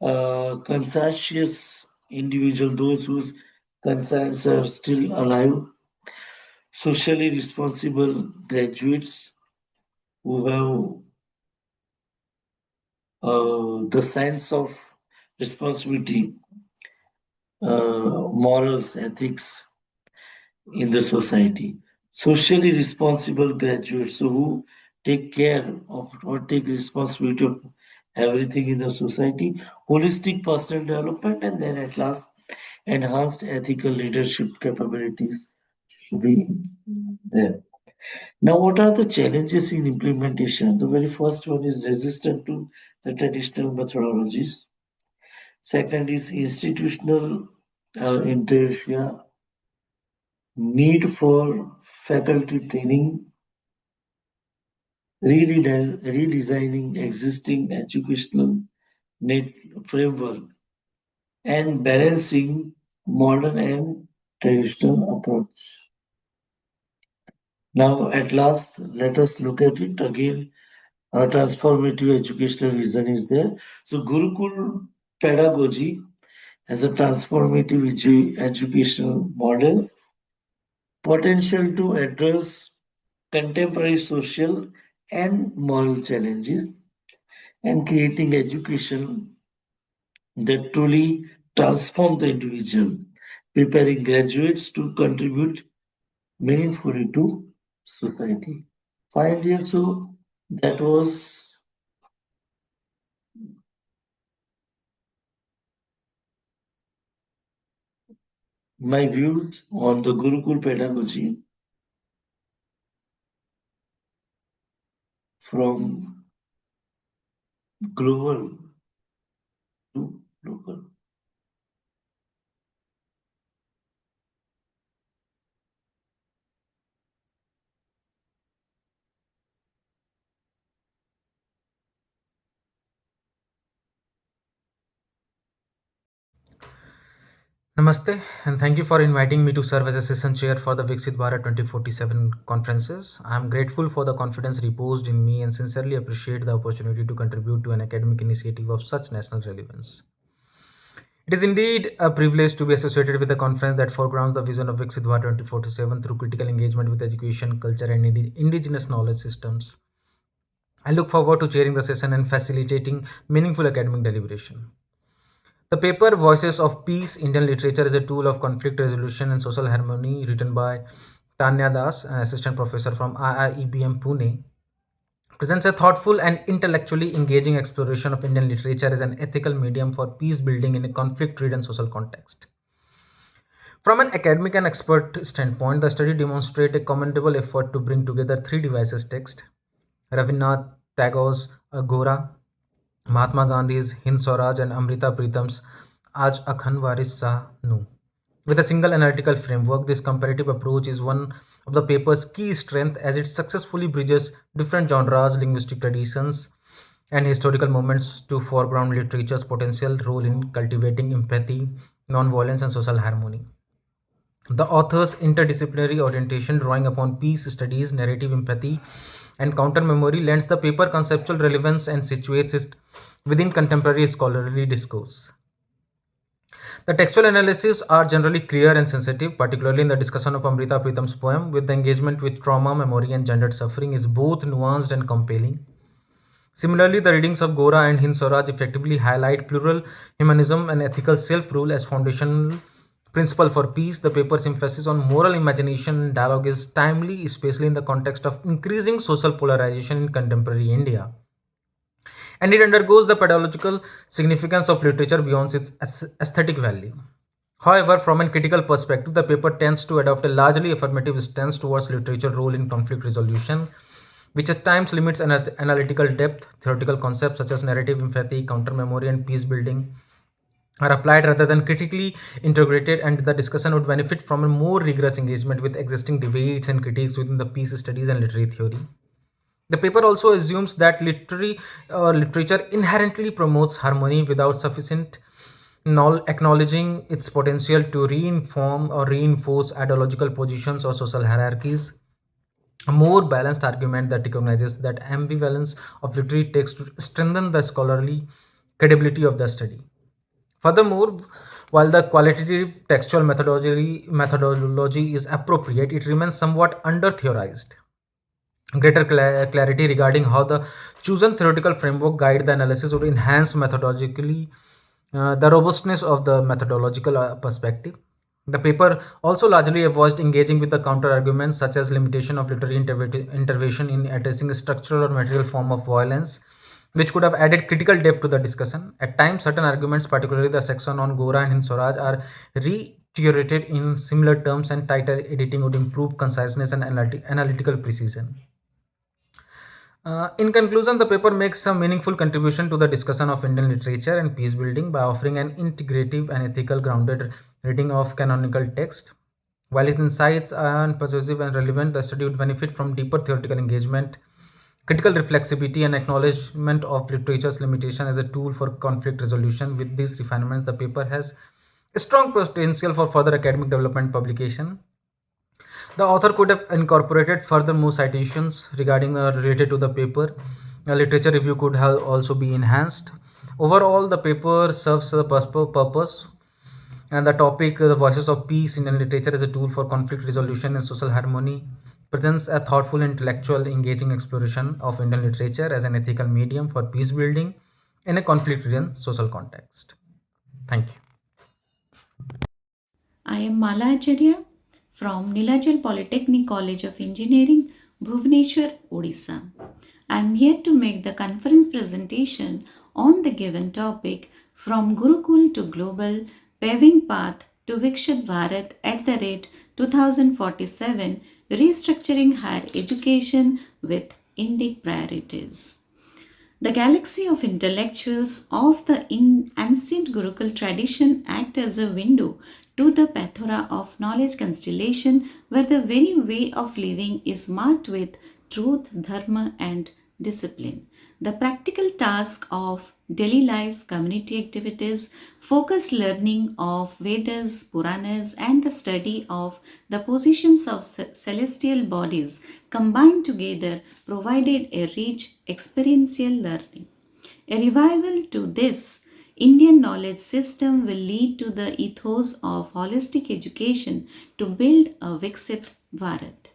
Conscientious individual, those whose conscience are still alive. Socially responsible graduates who have the sense of responsibility, morals, ethics in the society. Socially responsible graduates who take care of or take responsibility of everything in the society, holistic personal development, and then at last, enhanced ethical leadership capabilities should be there. Now, what are the challenges in implementation? The very first one is resistant to the traditional methodologies. Second is institutional inertia, need for faculty training, redesigning existing educational net framework, and balancing modern and traditional approach. Now, at last, let us look at it again. A transformative educational vision is there. So, Gurukul pedagogy as a transformative educational model, potential to address contemporary social and moral challenges, and creating education that truly transform the individual, preparing graduates to contribute meaningfully to society. Finally, so that was my views on the Gurukul pedagogy from global to local. Namaste, and thank you for inviting me to serve as a session chair for the Viksit Bharat 2047 conferences. I am grateful for the confidence reposed in me and sincerely appreciate the opportunity to contribute to an academic initiative of such national relevance. It is indeed a privilege to be associated with a conference that foregrounds the vision of Viksit Bharat 2047 through critical engagement with education, culture, and indigenous knowledge systems. I look forward to chairing the session and facilitating meaningful academic deliberation. The paper Voices of Peace Indian Literature is a tool of conflict resolution and social harmony, written by Tanaya Das, an assistant professor from IIEBM Pune, presents a thoughtful and intellectually engaging exploration of Indian literature as an ethical medium for peace building in a conflict ridden social context. From an academic and expert standpoint, the study demonstrates a commendable effort to bring together three devices text: Rabindranath Tagore's Agora, Mahatma Gandhi's Hind Swaraj, and Amrita Pritam's Aaj Akhan Waris Shah Nu. With a single analytical framework, this comparative approach is one of the paper's key strengths as it successfully bridges different genres, linguistic traditions, and historical moments to foreground literature's potential role in cultivating empathy, non-violence, and social harmony. The author's interdisciplinary orientation, drawing upon peace studies, narrative empathy, and counter memory, lends the paper conceptual relevance and situates it within contemporary scholarly discourse. The textual analyses are generally clear and sensitive, particularly in the discussion of Amrita Pritam's poem, with the engagement with trauma, memory, and gendered suffering is both nuanced and compelling. Similarly, the readings of Gora and Hind Swaraj effectively highlight plural humanism and ethical self-rule as foundational principle for peace. The paper's emphasis on moral imagination and dialogue is timely, especially in the context of increasing social polarization in contemporary India. And it undergoes the pedagogical significance of literature beyond its aesthetic value. However, from a critical perspective, the paper tends to adopt a largely affirmative stance towards literature's role in conflict resolution, which at times limits analytical depth. Theoretical concepts such as narrative empathy, counter memory, and peace building are applied rather than critically integrated, and the discussion would benefit from a more rigorous engagement with existing debates and critiques within the peace studies and literary theory. The paper also assumes that literature inherently promotes harmony without sufficient acknowledging its potential to reinform or reinforce ideological positions or social hierarchies. A more balanced argument that recognizes that ambivalence of literary text to strengthen the scholarly credibility of the study. Furthermore, while the qualitative textual methodology is appropriate, it remains somewhat under theorized. Greater clarity regarding how the chosen theoretical framework guide the analysis would enhance methodologically the robustness of the methodological perspective. The paper also largely avoids engaging with the counter arguments such as limitation of literary intervention in addressing a structural or material form of violence, which could have added critical depth to the discussion. At times, certain arguments, particularly the section on Gora and Hind Swaraj, are reiterated in similar terms, and tighter editing would improve conciseness and analytical precision. In conclusion, the paper makes a meaningful contribution to the discussion of Indian literature and peace building by offering an integrative and ethical grounded reading of canonical text. While its insights are persuasive and relevant, the study would benefit from deeper theoretical engagement, critical reflexivity, and acknowledgement of literature's limitation as a tool for conflict resolution. With these refinements, the paper has a strong potential for further academic development publication. The author could have incorporated furthermore citations regarding related to the paper. A literature review could have also be enhanced. Overall, the paper serves a purpose, and the topic, the voices of peace in literature as a tool for conflict resolution and social harmony, presents a thoughtful, intellectual, engaging exploration of Indian literature as an ethical medium for peace building in a conflict-ridden social context. Thank you. I am Mala Acharya from Nilachal Polytechnic College of Engineering, Bhubaneswar, Odisha. I am here to make the conference presentation on the given topic from Gurukul to Global Paving Path to Viksit Bharat at the rate 2047 Restructuring Higher Education with Indic Priorities. The galaxy of intellectuals of the ancient Gurukul tradition act as a window to the plethora of knowledge constellation where the very way of living is marked with truth, dharma, and discipline. The practical task of daily life, community activities, focused learning of Vedas, Puranas, and the study of the positions of celestial bodies combined together provided a rich experiential learning. A revival to this Indian knowledge system will lead to the ethos of holistic education to build a Viksit Bharat.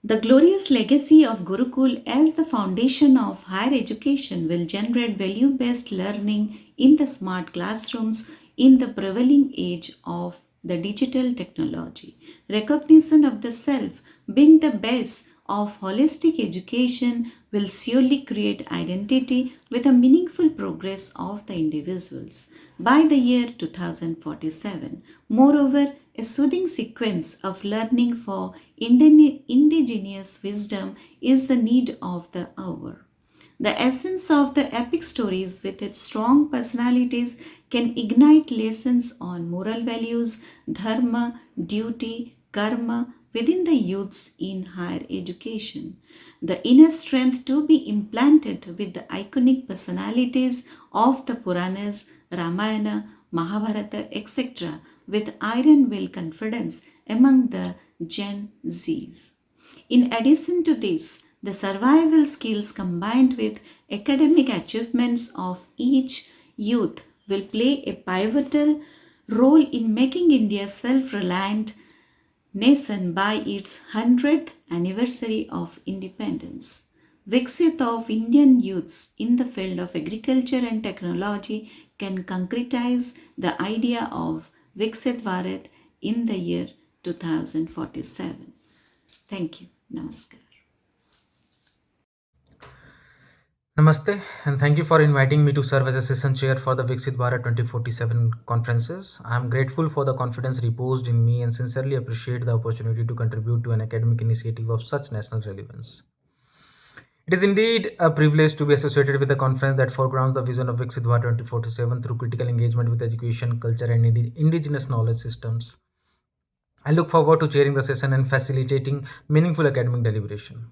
The glorious legacy of Gurukul as the foundation of higher education will generate value based learning in the smart classrooms in the prevailing age of the digital technology. Recognition of the self being the base of holistic education will surely create identity with a meaningful progress of the individuals by the year 2047. Moreover, a soothing sequence of learning for indigenous wisdom is the need of the hour. The essence of the epic stories, with its strong personalities, can ignite lessons on moral values, dharma, duty, karma within the youths in higher education. The inner strength to be implanted with the iconic personalities of the Puranas, Ramayana, Mahabharata, etc., with iron will confidence among the Gen Zs. In addition to this, the survival skills combined with academic achievements of each youth will play a pivotal role in making India self-reliant nation by its 100th anniversary of independence. Viksit of Indian youths in the field of agriculture and technology can concretize the idea of Viksit Bharat in the year 2047. Thank you. Namaskar. Namaste, and thank you for inviting me to serve as Assistant Chair for the Viksit Bharat 2047 conferences. I am grateful for the confidence reposed in me and sincerely appreciate the opportunity to contribute to an academic initiative of such national relevance. It is indeed a privilege to be associated with a conference that foregrounds the vision of Viksit Bharat 2047 through critical engagement with education, culture, and indigenous knowledge systems. I look forward to chairing the session and facilitating meaningful academic deliberation.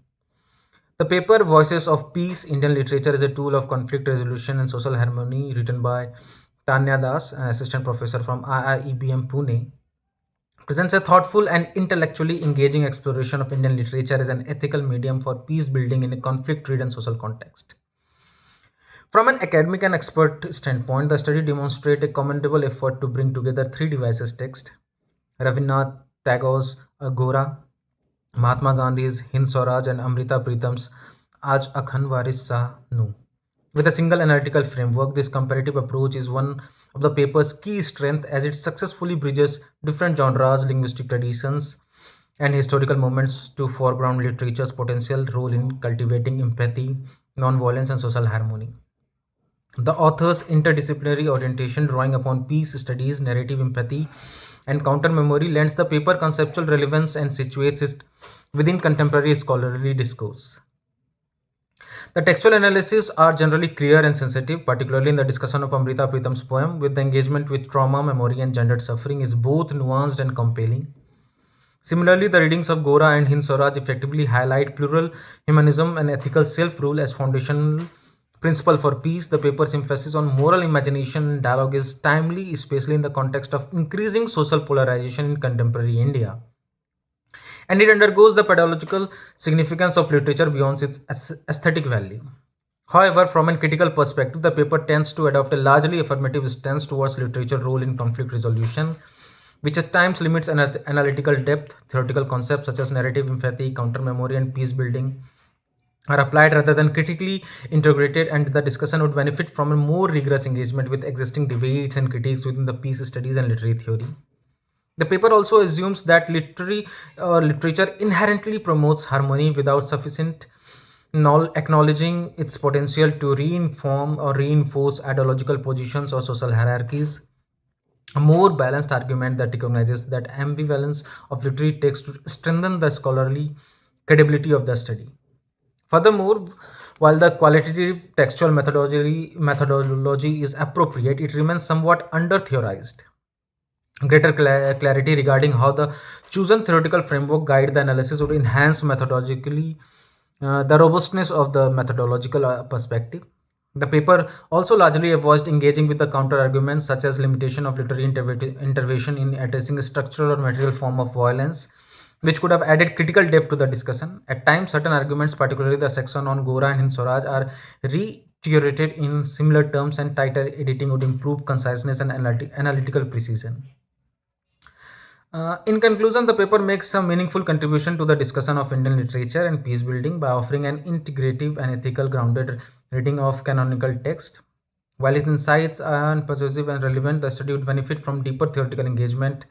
The paper Voices of Peace, Indian Literature is a tool of conflict resolution and social harmony, written by Tanaya Das, an assistant professor from IIEBM Pune, presents a thoughtful and intellectually engaging exploration of Indian literature as an ethical medium for peace building in a conflict-ridden social context. From an academic and expert standpoint, the study demonstrates a commendable effort to bring together three devices text: Rabindranath Tagore's Agora, Mahatma Gandhi's Hind Swaraj, and Amrita Pritam's Aaj Akhan Waris Shah Nu. With a single analytical framework, this comparative approach is one of the paper's key strengths as it successfully bridges different genres, linguistic traditions, and historical moments to foreground literature's potential role in cultivating empathy, non-violence, and social harmony. The author's interdisciplinary orientation, drawing upon peace studies, narrative empathy, and counter memory, lends the paper conceptual relevance and situates it within contemporary scholarly discourse. The textual analyses are generally clear and sensitive, particularly in the discussion of Amrita Pritam's poem, with the engagement with trauma, memory, and gendered suffering is both nuanced and compelling. Similarly, the readings of Gora and Hind Swaraj effectively highlight plural humanism and ethical self-rule as foundational principle for peace. The paper's emphasis on moral imagination and dialogue is timely, especially in the context of increasing social polarization in contemporary India. And it undergoes the pedagogical significance of literature beyond its aesthetic value. However, from a critical perspective, the paper tends to adopt a largely affirmative stance towards literature's role in conflict resolution, which at times limits analytical depth. Theoretical concepts such as narrative empathy, counter memory, and peace building are applied rather than critically integrated, and the discussion would benefit from a more rigorous engagement with existing debates and critiques within the peace studies and literary theory. The paper also assumes that literature inherently promotes harmony without sufficient acknowledging its potential to reinform or reinforce ideological positions or social hierarchies. A more balanced argument that recognizes that ambivalence of literary text to strengthen the scholarly credibility of the study. Furthermore, while the qualitative textual methodology is appropriate, it remains somewhat under theorized. Greater clarity regarding how the chosen theoretical framework guide the analysis would enhance methodologically the robustness of the methodological perspective. The paper also largely avoids engaging with the counter arguments such as limitation of literary intervention in addressing a structural or material form of violence, which could have added critical depth to the discussion. At times, certain arguments, particularly the section on Gora and Hind Swaraj, are reiterated in similar terms, and tighter editing would improve conciseness and analytical precision. In conclusion, the paper makes a meaningful contribution to the discussion of Indian literature and peace building by offering an integrative and ethical grounded reading of canonical text. While its insights are persuasive and relevant, the study would benefit from deeper theoretical engagement,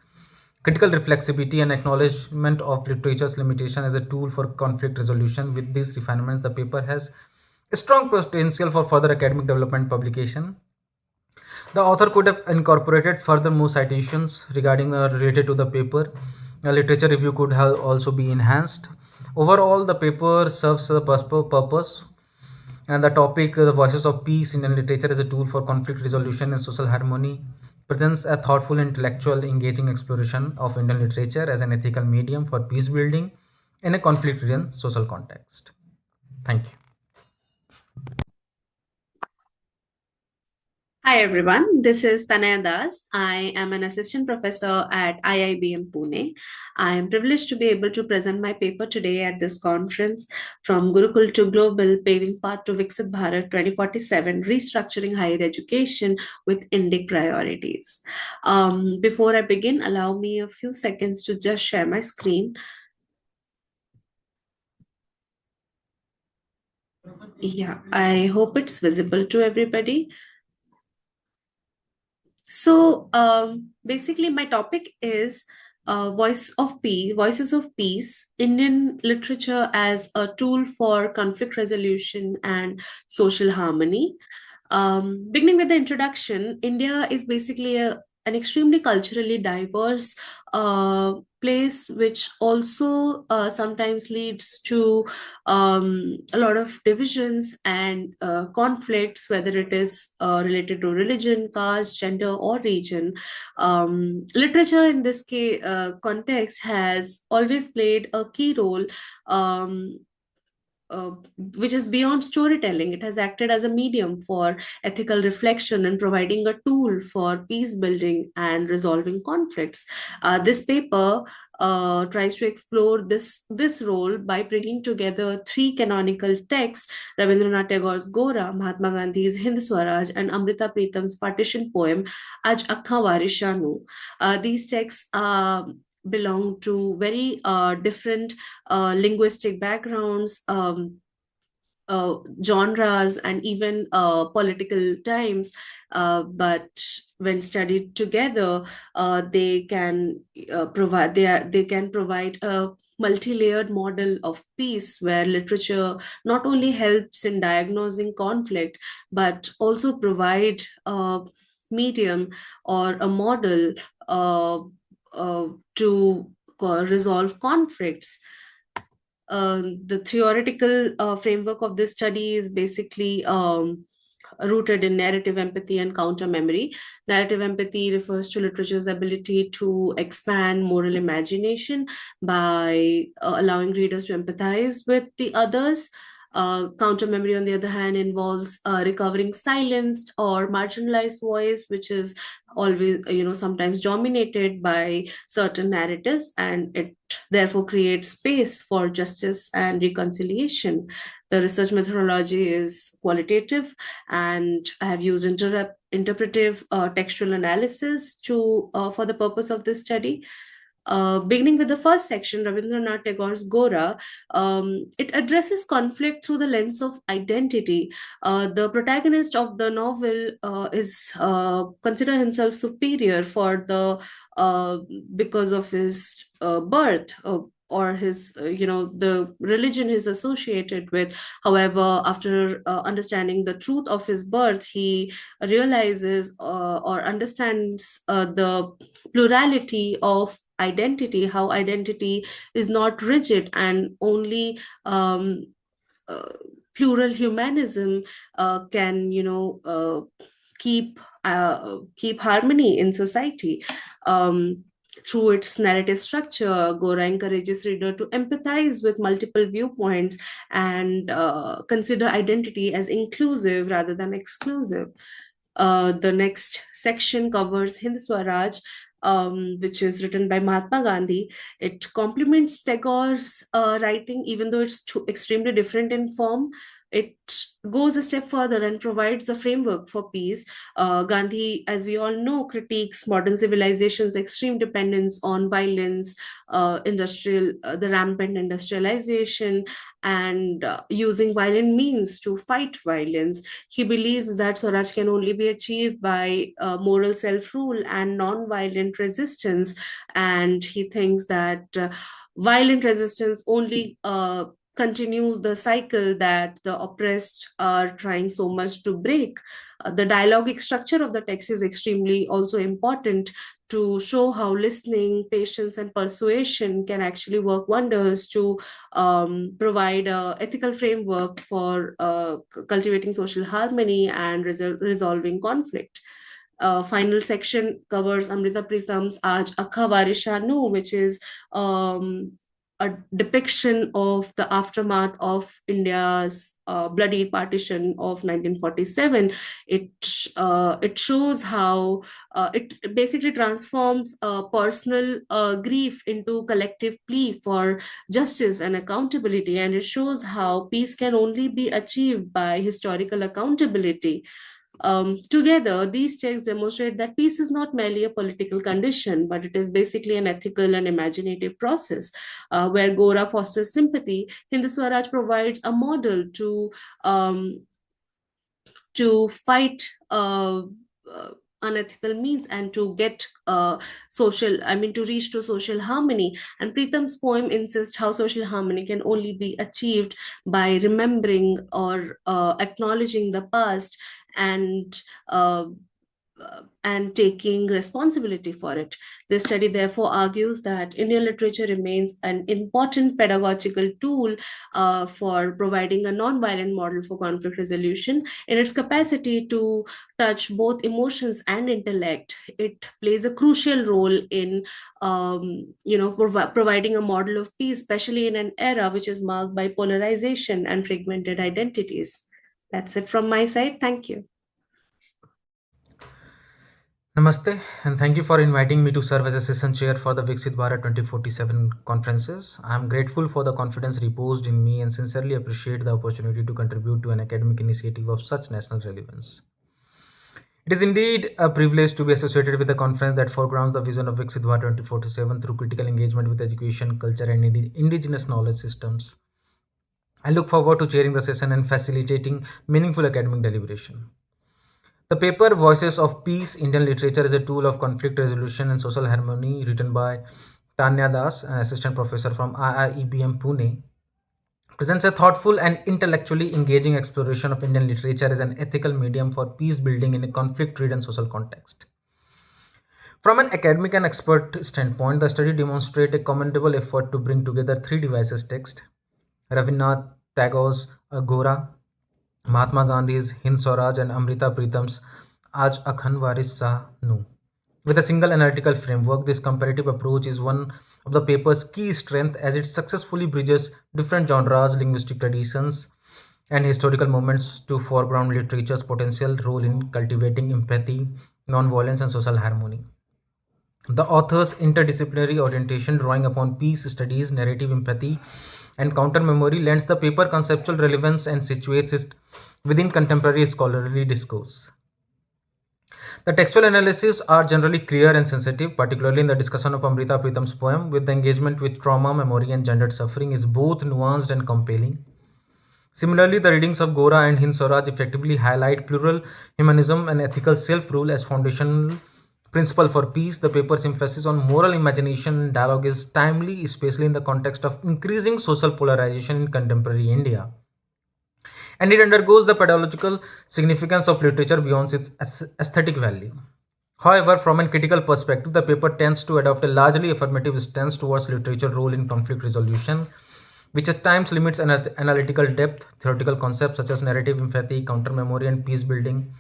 critical reflexivity, and acknowledgement of literature's limitation as a tool for conflict resolution. With these refinements, the paper has a strong potential for further academic development publication. The author could have incorporated further more citations regarding related to the paper. A literature review could have also be enhanced. Overall, the paper serves a purpose, and the topic, the voices of peace in literature as a tool for conflict resolution and social harmony, presents a thoughtful, intellectual, engaging exploration of Indian literature as an ethical medium for peace building in a conflict-ridden social context. Thank you. Hi everyone, this is Tanaya Das. I am an assistant professor at IIBM Pune. I am privileged to be able to present my paper today at this conference, From Gurukul to Global, Paving Path to Viksit Bharat 2047, Restructuring Higher Education with Indic Priorities. Before I begin, allow me a few seconds to just share my screen. Yeah, I hope it's visible to everybody. So basically, my topic is Voices of Peace, Indian Literature as a Tool for Conflict Resolution and Social Harmony. Beginning with the introduction, India is basically an extremely culturally diverse place, which also sometimes leads to a lot of divisions and conflicts, whether it is related to religion, caste, gender, or region. Literature in this context has always played a key role. Which is beyond storytelling. It has acted as a medium for ethical reflection and providing a tool for peace building and resolving conflicts. This paper tries to explore this role by bringing together three canonical texts: Rabindranath Tagore's Gora, Mahatma Gandhi's Hind Swaraj, and Amrita Pritam's partition poem Aj Akkha Varishanu. These texts belong to very different linguistic backgrounds, genres, and even political times. But when studied together, they can provide a multi-layered model of peace, where literature not only helps in diagnosing conflict, but also provide a medium or a model to resolve conflicts. The theoretical framework of this study is basically rooted in narrative empathy and counter memory. Narrative empathy refers to literature's ability to expand moral imagination by allowing readers to empathize with the others. Counter memory, on the other hand, involves recovering silenced or marginalized voice, which is always, sometimes dominated by certain narratives, and it therefore creates space for justice and reconciliation. The research methodology is qualitative, and I have used interpretive textual analysis for the purpose of this study. Beginning with the first section, Rabindranath Tagore's Gora, it addresses conflict through the lens of identity. The protagonist of the novel is consider himself superior for the because of his birth. Or his, the religion he's associated with. However, after understanding the truth of his birth, he realizes or understands the plurality of identity, how identity is not rigid and only uh, plural humanism can keep harmony in society. Through its narrative structure, Gora encourages reader to empathize with multiple viewpoints and consider identity as inclusive rather than exclusive. The next section covers Hind Swaraj, which is written by Mahatma Gandhi. It complements Tagore's writing, even though it's extremely different in form. It goes a step further and provides a framework for peace. Gandhi, as we all know, critiques modern civilization's extreme dependence on violence, the rampant industrialization, and using violent means to fight violence. He believes that Swaraj can only be achieved by moral self rule and non-violent resistance, and he thinks that violent resistance only continues the cycle that the oppressed are trying so much to break. The dialogic structure of the text is extremely also important to show how listening, patience, and persuasion can actually work wonders to provide a ethical framework for cultivating social harmony and resolving conflict. Final section covers Amrita Pritam's Aaj Akha Barisha Nu, which is a depiction of the aftermath of India's bloody partition of 1947. It shows how it basically transforms personal grief into collective plea for justice and accountability, and it shows how peace can only be achieved by historical accountability. Together, these texts demonstrate that peace is not merely a political condition, but it is basically an ethical and imaginative process. Where Gora fosters sympathy, Hindu Swaraj provides a model to fight unethical means and to get to reach to social harmony. And Pritam's poem insists how social harmony can only be achieved by remembering or acknowledging the past and taking responsibility for it. This study therefore argues that Indian literature remains an important pedagogical tool for providing a non-violent model for conflict resolution. In its capacity to touch both emotions and intellect, it plays a crucial role in providing a model of peace, especially in an era which is marked by polarization and fragmented identities. That's it from my side. Thank you. Namaste, and thank you for inviting me to serve as Assistant Chair for the Viksit Bharat 2047 conferences. I am grateful for the confidence reposed in me and sincerely appreciate the opportunity to contribute to an academic initiative of such national relevance. It is indeed a privilege to be associated with a conference that foregrounds the vision of Viksit Bharat 2047 through critical engagement with education, culture, and indigenous knowledge systems. I look forward to chairing the session and facilitating meaningful academic deliberation. The paper Voices of Peace, Indian Literature as a Tool of Conflict Resolution and Social Harmony, written by Tanaya Das, an assistant professor from IIEBM Pune, presents a thoughtful and intellectually engaging exploration of Indian literature as an ethical medium for peace building in a conflict-ridden social context. From an academic and expert standpoint, the study demonstrates a commendable effort to bring together three devices text: Rabindranath Tagore's Agora, Mahatma Gandhi's Hind Swaraj, and Amrita Pritam's Aaj Akhan Waris Sa Nu. With a single analytical framework, this comparative approach is one of the paper's key strengths as it successfully bridges different genres, linguistic traditions, and historical moments to foreground literature's potential role in cultivating empathy, non-violence, and social harmony. The author's interdisciplinary orientation, drawing upon peace studies, narrative empathy, and counter memory, lends the paper conceptual relevance and situates it within contemporary scholarly discourse. The textual analyses are generally clear and sensitive, particularly in the discussion of Amrita Pritam's poem, with the engagement with trauma, memory, and gendered suffering is both nuanced and compelling. Similarly, the readings of Gora and Hind Swaraj effectively highlight plural humanism and ethical self-rule as foundational principle for peace. The paper's emphasis on moral imagination and dialogue is timely, especially in the context of increasing social polarization in contemporary India. And it undergoes the pedagogical significance of literature beyond its aesthetic value. However, from a critical perspective, the paper tends to adopt a largely affirmative stance towards literature's role in conflict resolution, which at times limits analytical depth. Theoretical concepts such as narrative empathy, counter memory, and peace building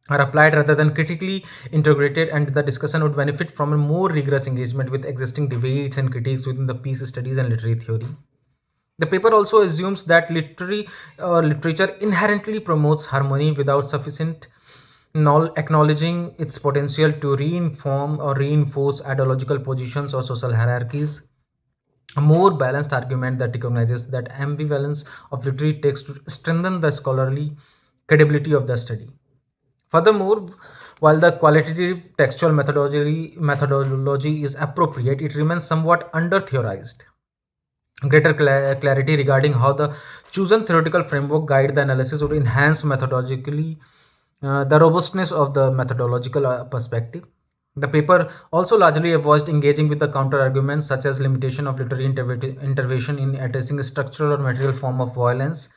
are applied rather than critically integrated, and the discussion would benefit from a more rigorous engagement with existing debates and critiques within the peace studies and literary theory. The paper also assumes that literature inherently promotes harmony without sufficient acknowledging its potential to reinform or reinforce ideological positions or social hierarchies. A more balanced argument that recognizes that ambivalence of literary text to strengthen the scholarly credibility of the study. Furthermore, while the qualitative textual methodology is appropriate, it remains somewhat under theorized. Greater clarity regarding how the chosen theoretical framework guide the analysis would enhance methodologically the robustness of the methodological perspective. The paper also largely avoids engaging with the counter arguments such as limitation of literary intervention in addressing a structural or material form of violence,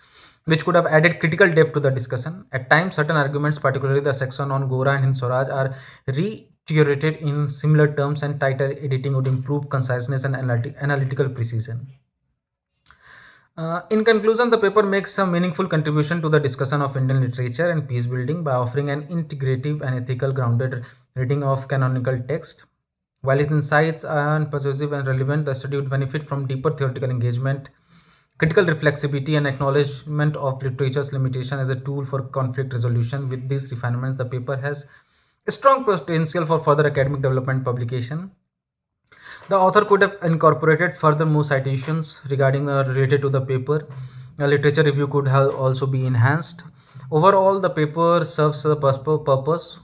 which could have added critical depth to the discussion. At times, certain arguments, particularly the section on Gora and Hind Swaraj, are reiterated in similar terms, and tighter editing would improve conciseness and analytical precision. In conclusion, the paper makes a meaningful contribution to the discussion of Indian literature and peace building by offering an integrative and ethical grounded reading of canonical text. While its insights are persuasive and relevant, the study would benefit from deeper theoretical engagement, critical reflexivity, and acknowledgement of literature's limitation as a tool for conflict resolution. With these refinements, the paper has a strong potential for further academic development publication. The author could have incorporated further more citations regarding related to the paper. A literature review could have also be enhanced. Overall, the paper serves a purpose,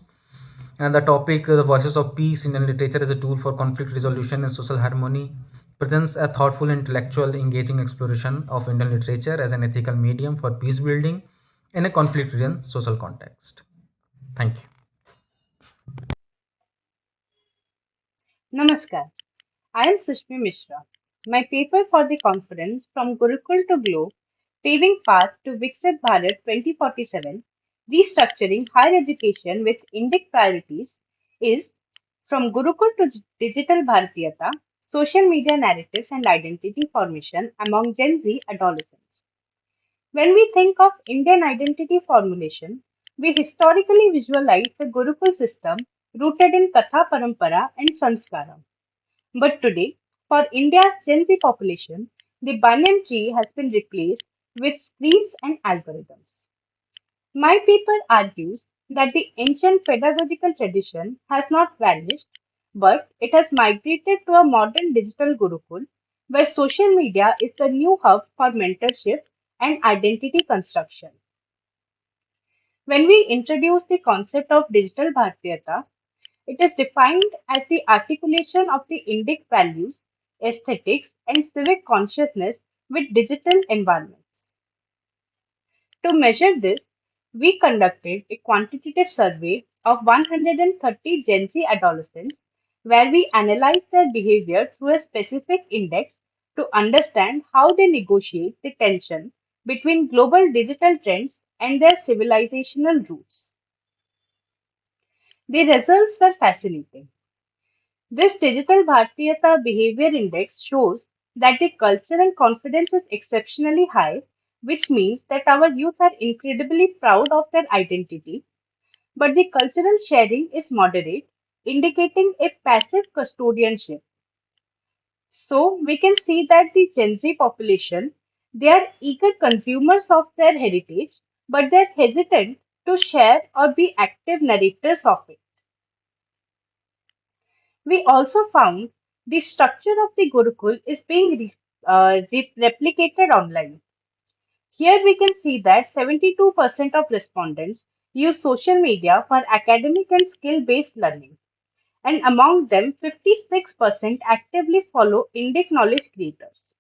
and the topic, the voices of peace in literature as a tool for conflict resolution and social harmony, presents a thoughtful, intellectual, engaging exploration of Indian literature as an ethical medium for peace building in a conflict-ridden social context. Thank you. Namaskar. I am Sushmi Mishra. My paper for the conference From Gurukul to Globe, Paving Path to Viksit Bharat 2047, Restructuring Higher Education with Indic Priorities is From Gurukul to Digital Bharatiyata, Social Media Narratives and Identity Formation Among Gen Z Adolescents. When we think of Indian identity formulation, we historically visualize the Gurukul system rooted in Katha Parampara and Sanskara. But today, for India's Gen Z population, the banyan tree has been replaced with screens and algorithms. My paper argues that the ancient pedagogical tradition has not vanished, but it has migrated to a modern digital Gurukul where social media is the new hub for mentorship and identity construction. When we introduce the concept of digital Bharatiyata, it is defined as the articulation of the Indic values, aesthetics, and civic consciousness with digital environments. To measure this, we conducted a quantitative survey of 130 Gen Z adolescents where we analyzed their behavior through a specific index to understand how they negotiate the tension between global digital trends and their civilizational roots. The results were fascinating. This digital Bhartiyata behavior index shows that the cultural confidence is exceptionally high, which means that our youth are incredibly proud of their identity, but the cultural sharing is moderate, indicating a passive custodianship. So we can see that the Gen Z population, they are eager consumers of their heritage, but they're hesitant to share or be active narrators of it. We also found the structure of the Gurukul is being replicated online. Here we can see that 72% of respondents use social media for academic and skill based learning, and among them, 56% actively follow Indic knowledge creators.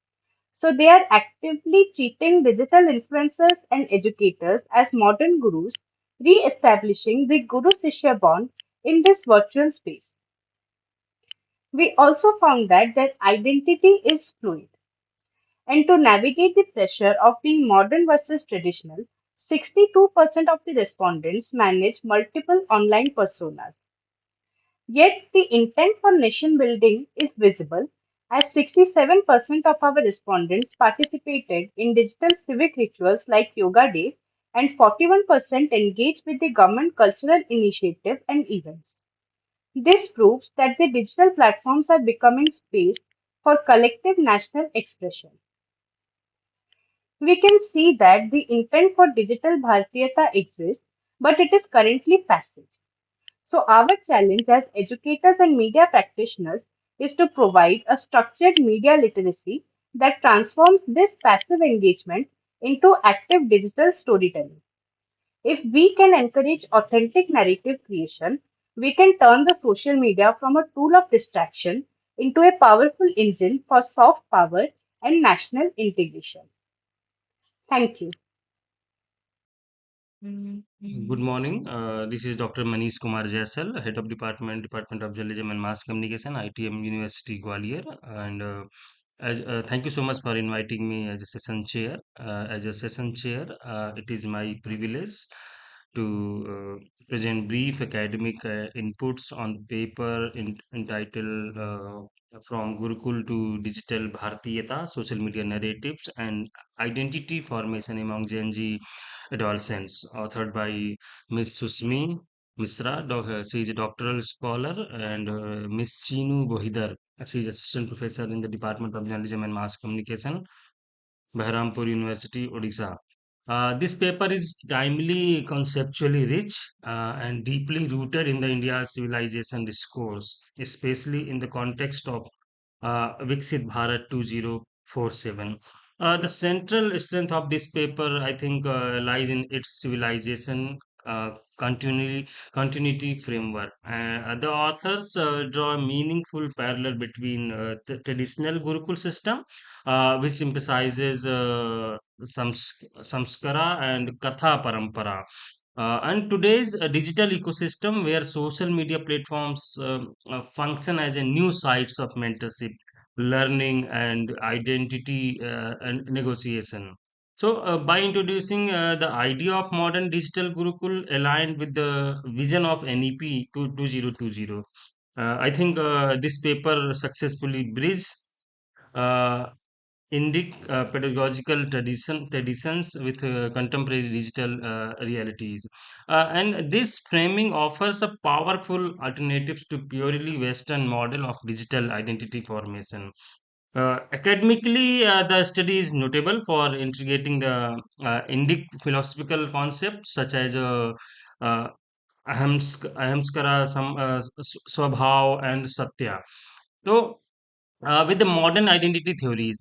So they are actively treating digital influencers and educators as modern gurus, re establishing the Guru Sishya bond in this virtual space. We also found that their identity is fluid. And to navigate the pressure of being modern versus traditional, 62% of the respondents manage multiple online personas. Yet the intent for nation building is visible, as 67% of our respondents participated in digital civic rituals like Yoga Day and 41% engaged with the government cultural initiative and events. This proves that the digital platforms are becoming space for collective national expression. We can see that the intent for digital Bharatiyata exists, but it is currently passive. So, our challenge as educators and media practitioners is to provide a structured media literacy that transforms this passive engagement into active digital storytelling. If we can encourage authentic narrative creation, we can turn the social media from a tool of distraction into a powerful engine for soft power and national integration. Thank you. Good morning. This is Dr. Manish Kumar Jaisal, Head of Department of Journalism and Mass Communication, ITM University Gwalior. And thank you so much for inviting me as a session chair. It is my privilege to present brief academic inputs on paper entitled From Gurukul to Digital Bharatiyata, Social Media Narratives and Identity Formation Among Gen Z Adolescents, authored by Miss Sushmi Mishra. She is a doctoral scholar, and Miss Chinu Bohidar. She is assistant professor in the Department of Journalism and Mass Communication, Bahrampur University, Odisha. This paper is timely, conceptually rich, and deeply rooted in the India's civilization discourse, especially in the context of Viksit Bharat 2047. The central strength of this paper, I think, lies in its civilization continuity framework. The authors draw a meaningful parallel between the traditional Gurukul system, which emphasizes samskara and katha parampara. And today's digital ecosystem, where social media platforms function as a new sites of mentorship, learning, and identity and negotiation. So, by introducing the idea of modern digital Gurukul aligned with the vision of NEP 2020, I think this paper successfully bridged uh, Indic pedagogical traditions with contemporary digital realities. And this framing offers a powerful alternatives to purely Western model of digital identity formation. Academically, the study is notable for integrating the Indic philosophical concepts such as uh, ahamskara, swabhav, and satya. So, with the modern identity theories,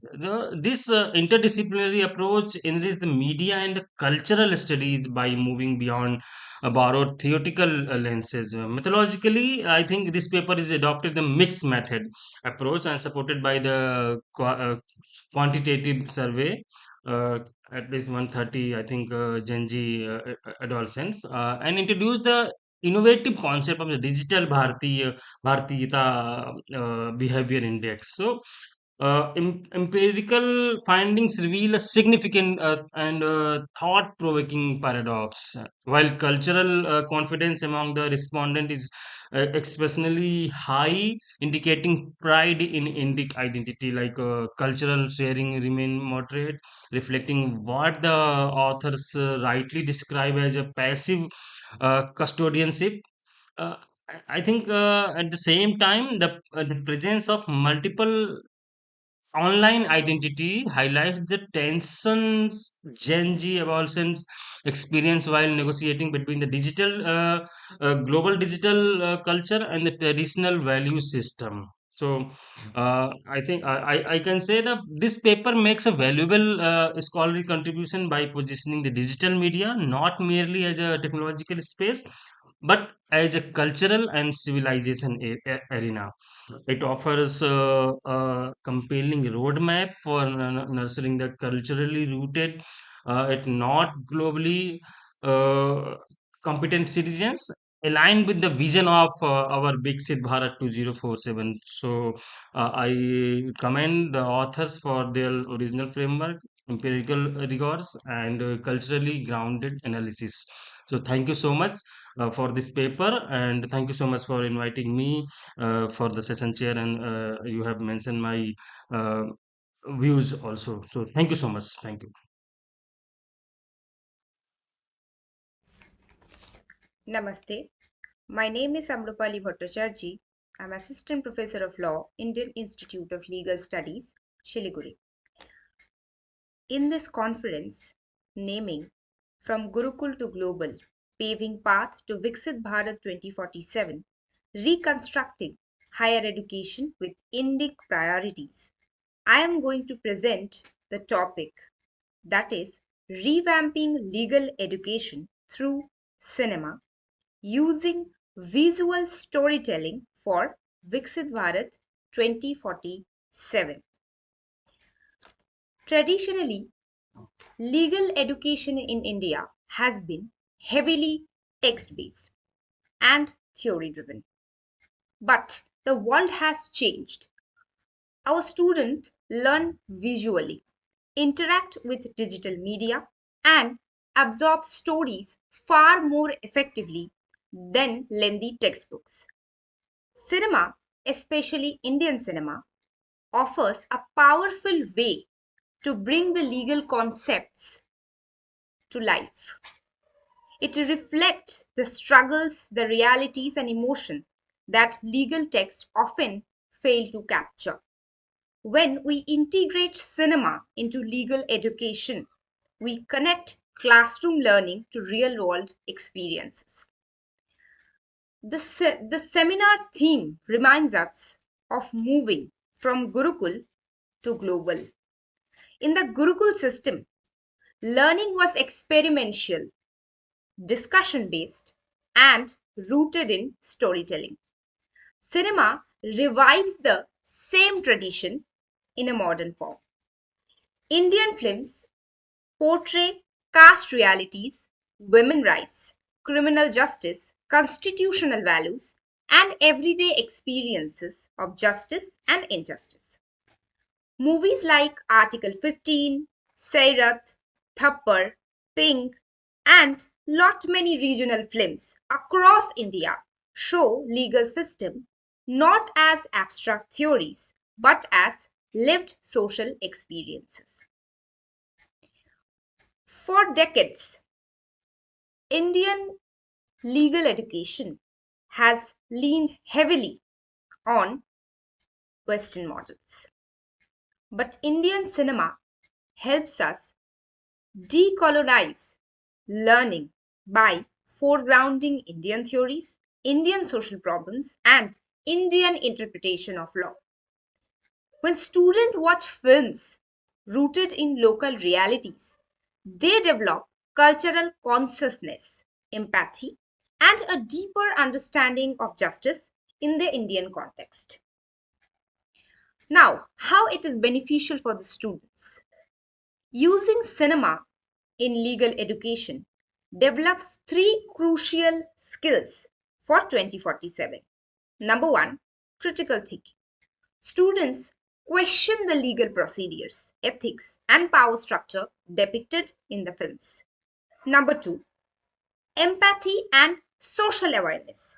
this interdisciplinary approach enriches the media and cultural studies by moving beyond borrowed theoretical lenses. Methodologically, I think this paper is adopted the mixed method approach and supported by the quantitative survey. Uh, at least 130, I think, Gen Z adolescents, and introduced the innovative concept of the digital Bharatiyata behavior index. So, empirical findings reveal a significant and thought-provoking paradox. While cultural confidence among the respondent is exceptionally high, indicating pride in Indic identity, like cultural sharing remain moderate, reflecting what the authors rightly describe as a passive custodianship. uh, I think at the same time, the presence of multiple online identity highlights the tensions Gen Z adolescents experience while negotiating between the global digital culture and the traditional value system. So I think I can say that this paper makes a valuable scholarly contribution by positioning the digital media not merely as a technological space, but as a cultural and civilization arena. It offers a compelling roadmap for nurturing the culturally rooted, it not globally uh, competent citizens aligned with the vision of our Viksit Bharat 2047. So I commend the authors for their original framework, empirical rigors, and culturally grounded analysis. So thank you so much for this paper, and thank you so much for inviting me for the session chair, and you have mentioned my uh, views also. So thank you so much. Thank you. Namaste. My name is Amropali Bhattacharjee. I'm Assistant Professor of Law, Indian Institute of Legal Studies, Shiliguri. In this conference, naming From Gurukul to Global, Paving Path to Viksit Bharat 2047, Reconstructing Higher Education with Indic Priorities, I am going to present the topic, that is revamping legal education through cinema using visual storytelling for Viksit Bharat 2047. Traditionally, legal education in India has been heavily text based and theory driven. But the world has changed. Our students learn visually, interact with digital media, and absorb stories far more effectively than lengthy textbooks. Cinema, especially Indian cinema, offers a powerful way to bring the legal concepts to life. It reflects the struggles, the realities, and emotion that legal texts often fail to capture. When we integrate cinema into legal education, we connect classroom learning to real world experiences. The seminar theme reminds us of moving from Gurukul to global. In the Gurukul system, learning was experiential, discussion based, and rooted in storytelling. Cinema revives the same tradition in a modern form. Indian films portray caste realities, women rights, criminal justice, constitutional values, and everyday experiences of justice and injustice. Movies like Article 15, Sairat, Thappar, Pink, and lot many regional films across India show legal system not as abstract theories but as lived social experiences. For decades, Indian legal education has leaned heavily on Western models. But Indian cinema helps us decolonize learning by foregrounding Indian theories, Indian social problems, and Indian interpretation of law. When students watch films rooted in local realities, they develop cultural consciousness, empathy, and a deeper understanding of justice in the Indian context. Now, how it is beneficial for the students? Using cinema in legal education develops three crucial skills for 2047. Number one, critical thinking. Students question the legal procedures, ethics, and power structure depicted in the films. Number two, empathy and social awareness.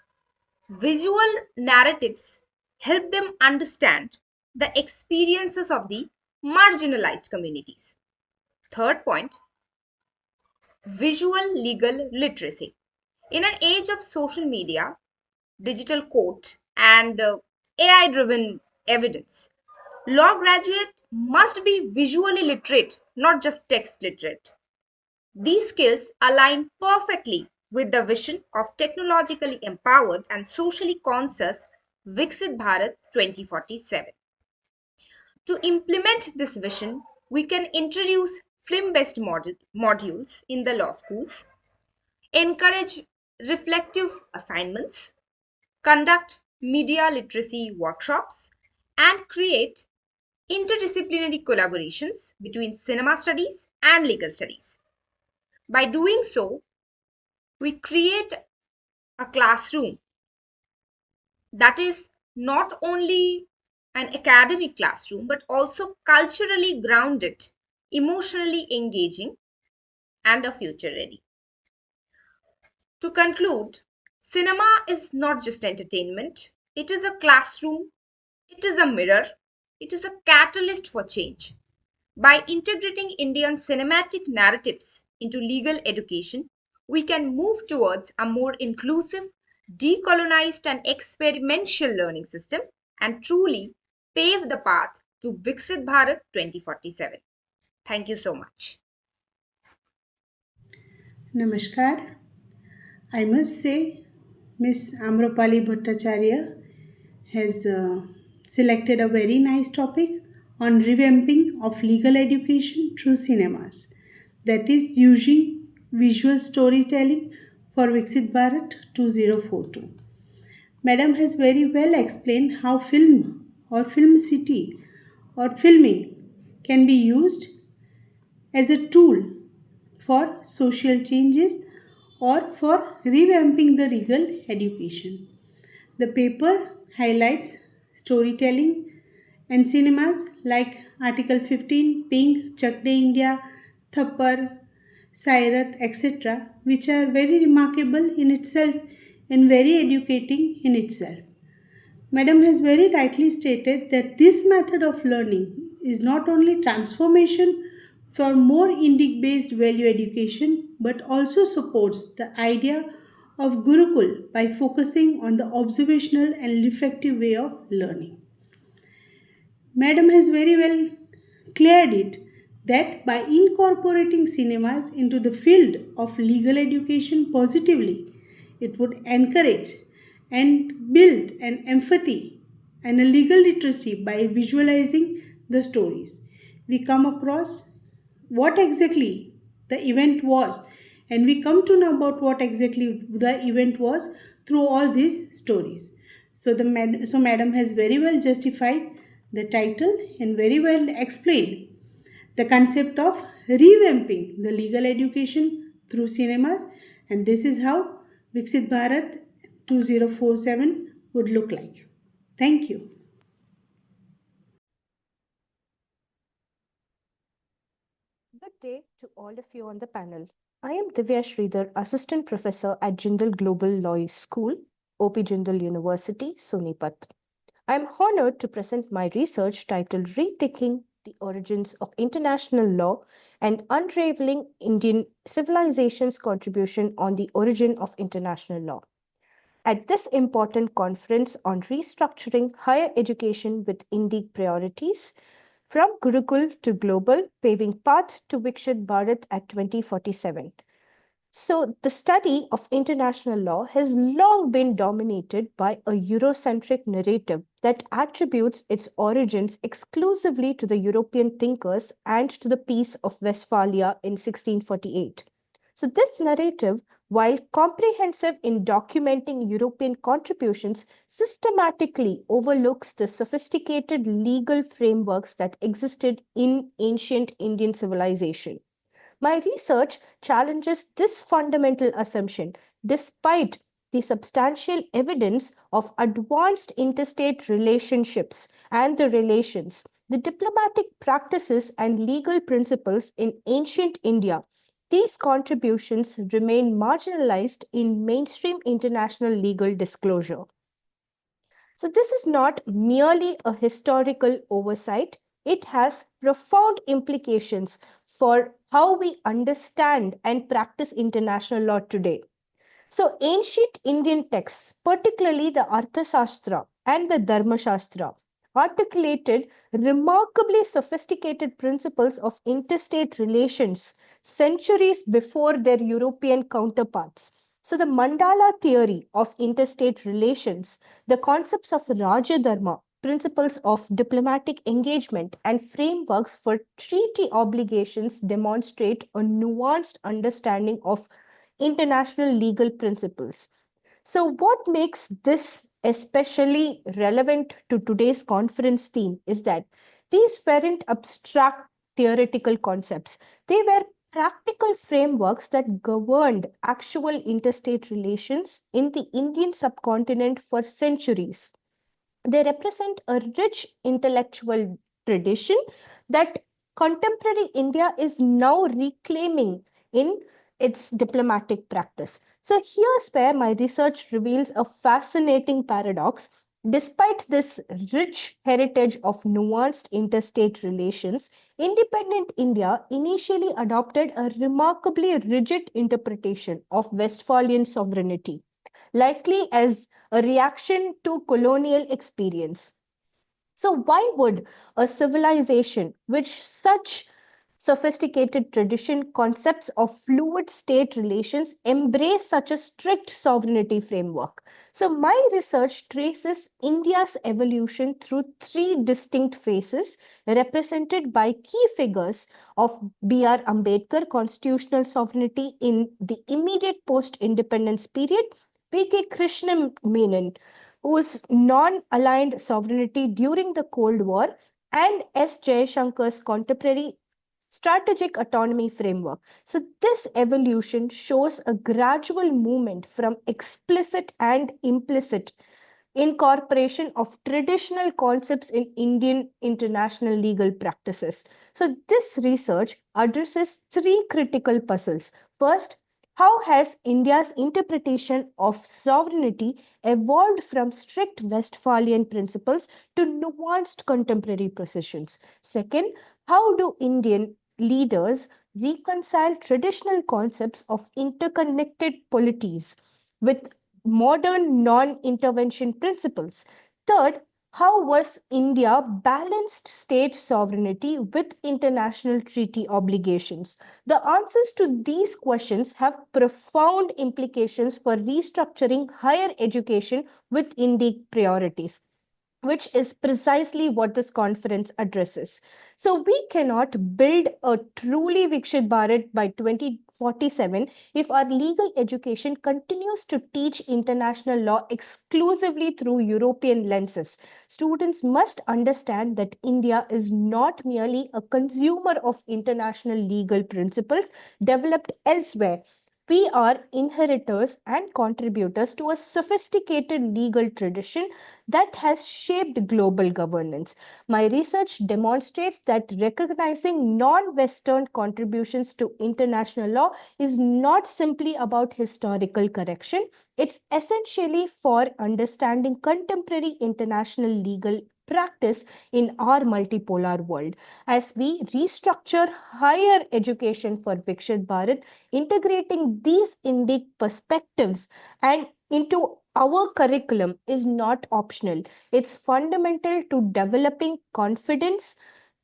Visual narratives help them understand the experiences of the marginalized communities. Third point, visual legal literacy. In an age of social media, digital court, and AI driven evidence, law graduates must be visually literate, not just text literate. These skills align perfectly with the vision of technologically empowered and socially conscious Viksit Bharat 2047. To implement this vision, we can introduce film-based modules in the law schools, encourage reflective assignments, conduct media literacy workshops, and create interdisciplinary collaborations between cinema studies and legal studies. By doing so, we create a classroom that is not only an academic classroom but also culturally grounded, emotionally engaging, and a future ready. To conclude, cinema is not just entertainment, it is a classroom, it is a mirror, it is a catalyst for change. By integrating Indian cinematic narratives into legal education, we can move towards a more inclusive, decolonized, and experiential learning system and truly pave the path to Viksit Bharat 2047. Thank you so much. Namaskar. I must say, Miss Amropali Bhattacharya has selected a very nice topic on revamping of legal education through cinemas, that is, using visual storytelling for Viksit Bharat 2042. Madam has very well explained how film or film city or filming can be used as a tool for social changes or for revamping the legal education. The paper highlights storytelling and cinemas like Article 15, Pink, Chak De India, Thappar, Sairat, etc., which are very remarkable in itself and very educating in itself. Madam has very rightly stated that this method of learning is not only transformation for more Indic based value education but also supports the idea of Gurukul by focusing on the observational and reflective way of learning. Madam has very well cleared it that by incorporating cinemas into the field of legal education positively, it would encourage and build an empathy and a legal literacy by visualizing the stories. We come across what exactly the event was, and we come to know about what exactly the event was through all these stories. So madam has very well justified the title and very well explained the concept of revamping the legal education through cinemas, and this is how Viksit Bharat 2047 would look like. Thank you. Good day to all of you on the panel. I am Divya Sridhar, Assistant Professor at Jindal Global Law School, OP Jindal University, Sonipat. I am honored to present my research titled Rethinking the Origins of International Law and Unraveling Indian Civilization's Contribution on the Origin of International Law. At this important conference on restructuring higher education with Indic priorities, from Gurukul to global, paving path to Viksit Bharat at 2047. So, the study of international law has long been dominated by a Eurocentric narrative that attributes its origins exclusively to the European thinkers and to the Peace of Westphalia in 1648. So, this narrative, while comprehensive in documenting European contributions, systematically overlooks the sophisticated legal frameworks that existed in ancient Indian civilization. My research challenges this fundamental assumption despite the substantial evidence of advanced interstate relationships and the relations, the diplomatic practices and legal principles in ancient India. These contributions remain marginalized in mainstream international legal disclosure. So, this is not merely a historical oversight, it has profound implications for how we understand and practice international law today. So, ancient Indian texts, particularly the Arthashastra and the Dharmashastra, articulated remarkably sophisticated principles of interstate relations centuries before their European counterparts. So, the mandala theory of interstate relations, the concepts of Raja Dharma, principles of diplomatic engagement, and frameworks for treaty obligations demonstrate a nuanced understanding of international legal principles. So, what makes this especially relevant to today's conference theme is that these weren't abstract theoretical concepts, they were practical frameworks that governed actual interstate relations in the Indian subcontinent for centuries. They represent a rich intellectual tradition that contemporary India is now reclaiming in its diplomatic practice. So, here's where my research reveals a fascinating paradox. Despite this rich heritage of nuanced interstate relations, independent India initially adopted a remarkably rigid interpretation of Westphalian sovereignty, likely as a reaction to colonial experience. So, why would a civilization which such sophisticated tradition concepts of fluid state relations embrace such a strict sovereignty framework? So, my research traces India's evolution through three distinct phases represented by key figures of B.R. Ambedkar constitutional sovereignty in the immediate post independence period, P.K. Krishna Menon, whose non-aligned sovereignty during the Cold War, and S. Jayashankar's contemporary strategic autonomy framework. So this evolution shows a gradual movement from explicit and implicit incorporation of traditional concepts in Indian international legal practices. So this research addresses three critical puzzles. First, how has India's interpretation of sovereignty evolved from strict Westphalian principles to nuanced contemporary positions? Second, how do Indian leaders reconcile traditional concepts of interconnected polities with modern non-intervention principles? Third, how was India balanced state sovereignty with international treaty obligations? The answers to these questions have profound implications for restructuring higher education with Indic priorities, which is precisely what this conference addresses. So we cannot build a truly Viksit Bharat by 2047 if our legal education continues to teach international law exclusively through European lenses. Students must understand that India is not merely a consumer of international legal principles developed elsewhere. We are inheritors and contributors to a sophisticated legal tradition that has shaped global governance. My research demonstrates that recognizing non Western contributions to international law is not simply about historical correction, it's essentially for understanding contemporary international legal practice in our multipolar world. As we restructure higher education for Viksit Bharat, integrating these Indic perspectives and into our curriculum is not optional. It's fundamental to developing confidence,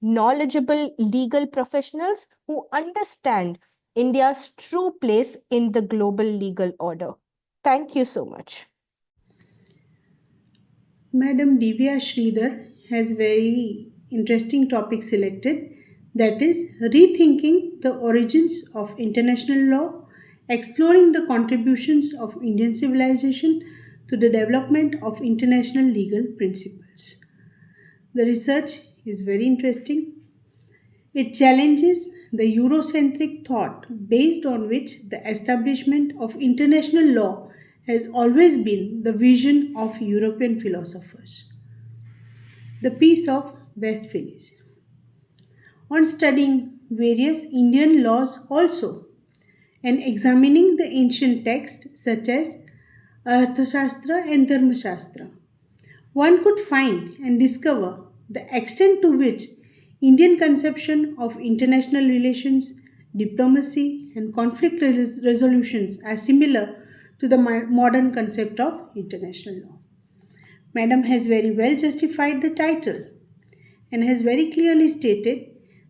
knowledgeable legal professionals who understand India's true place in the global legal order. Thank you so much. Madam Divya Sridhar has very interesting topic selected, that is rethinking the origins of international law, exploring the contributions of Indian civilization to the development of international legal principles. The research is very interesting. It challenges the Eurocentric thought based on which the establishment of international law has always been the vision of European philosophers. The Peace of Westphalia. On studying various Indian laws also and examining the ancient texts such as Arthashastra and Dharmashastra, one could find and discover the extent to which Indian conception of international relations, diplomacy, and conflict resolutions are similar to the modern concept of international law. Madam has very well justified the title and has very clearly stated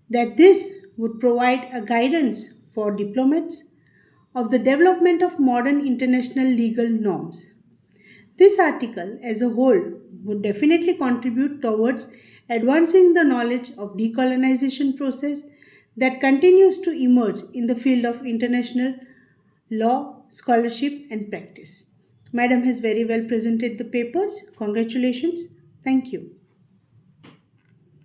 that this would provide a guidance for diplomats of the development of modern international legal norms. This article as a whole would definitely contribute towards advancing the knowledge of decolonization process that continues to emerge in the field of international law, scholarship and practice. Madam has very well presented the papers. Congratulations. Thank you.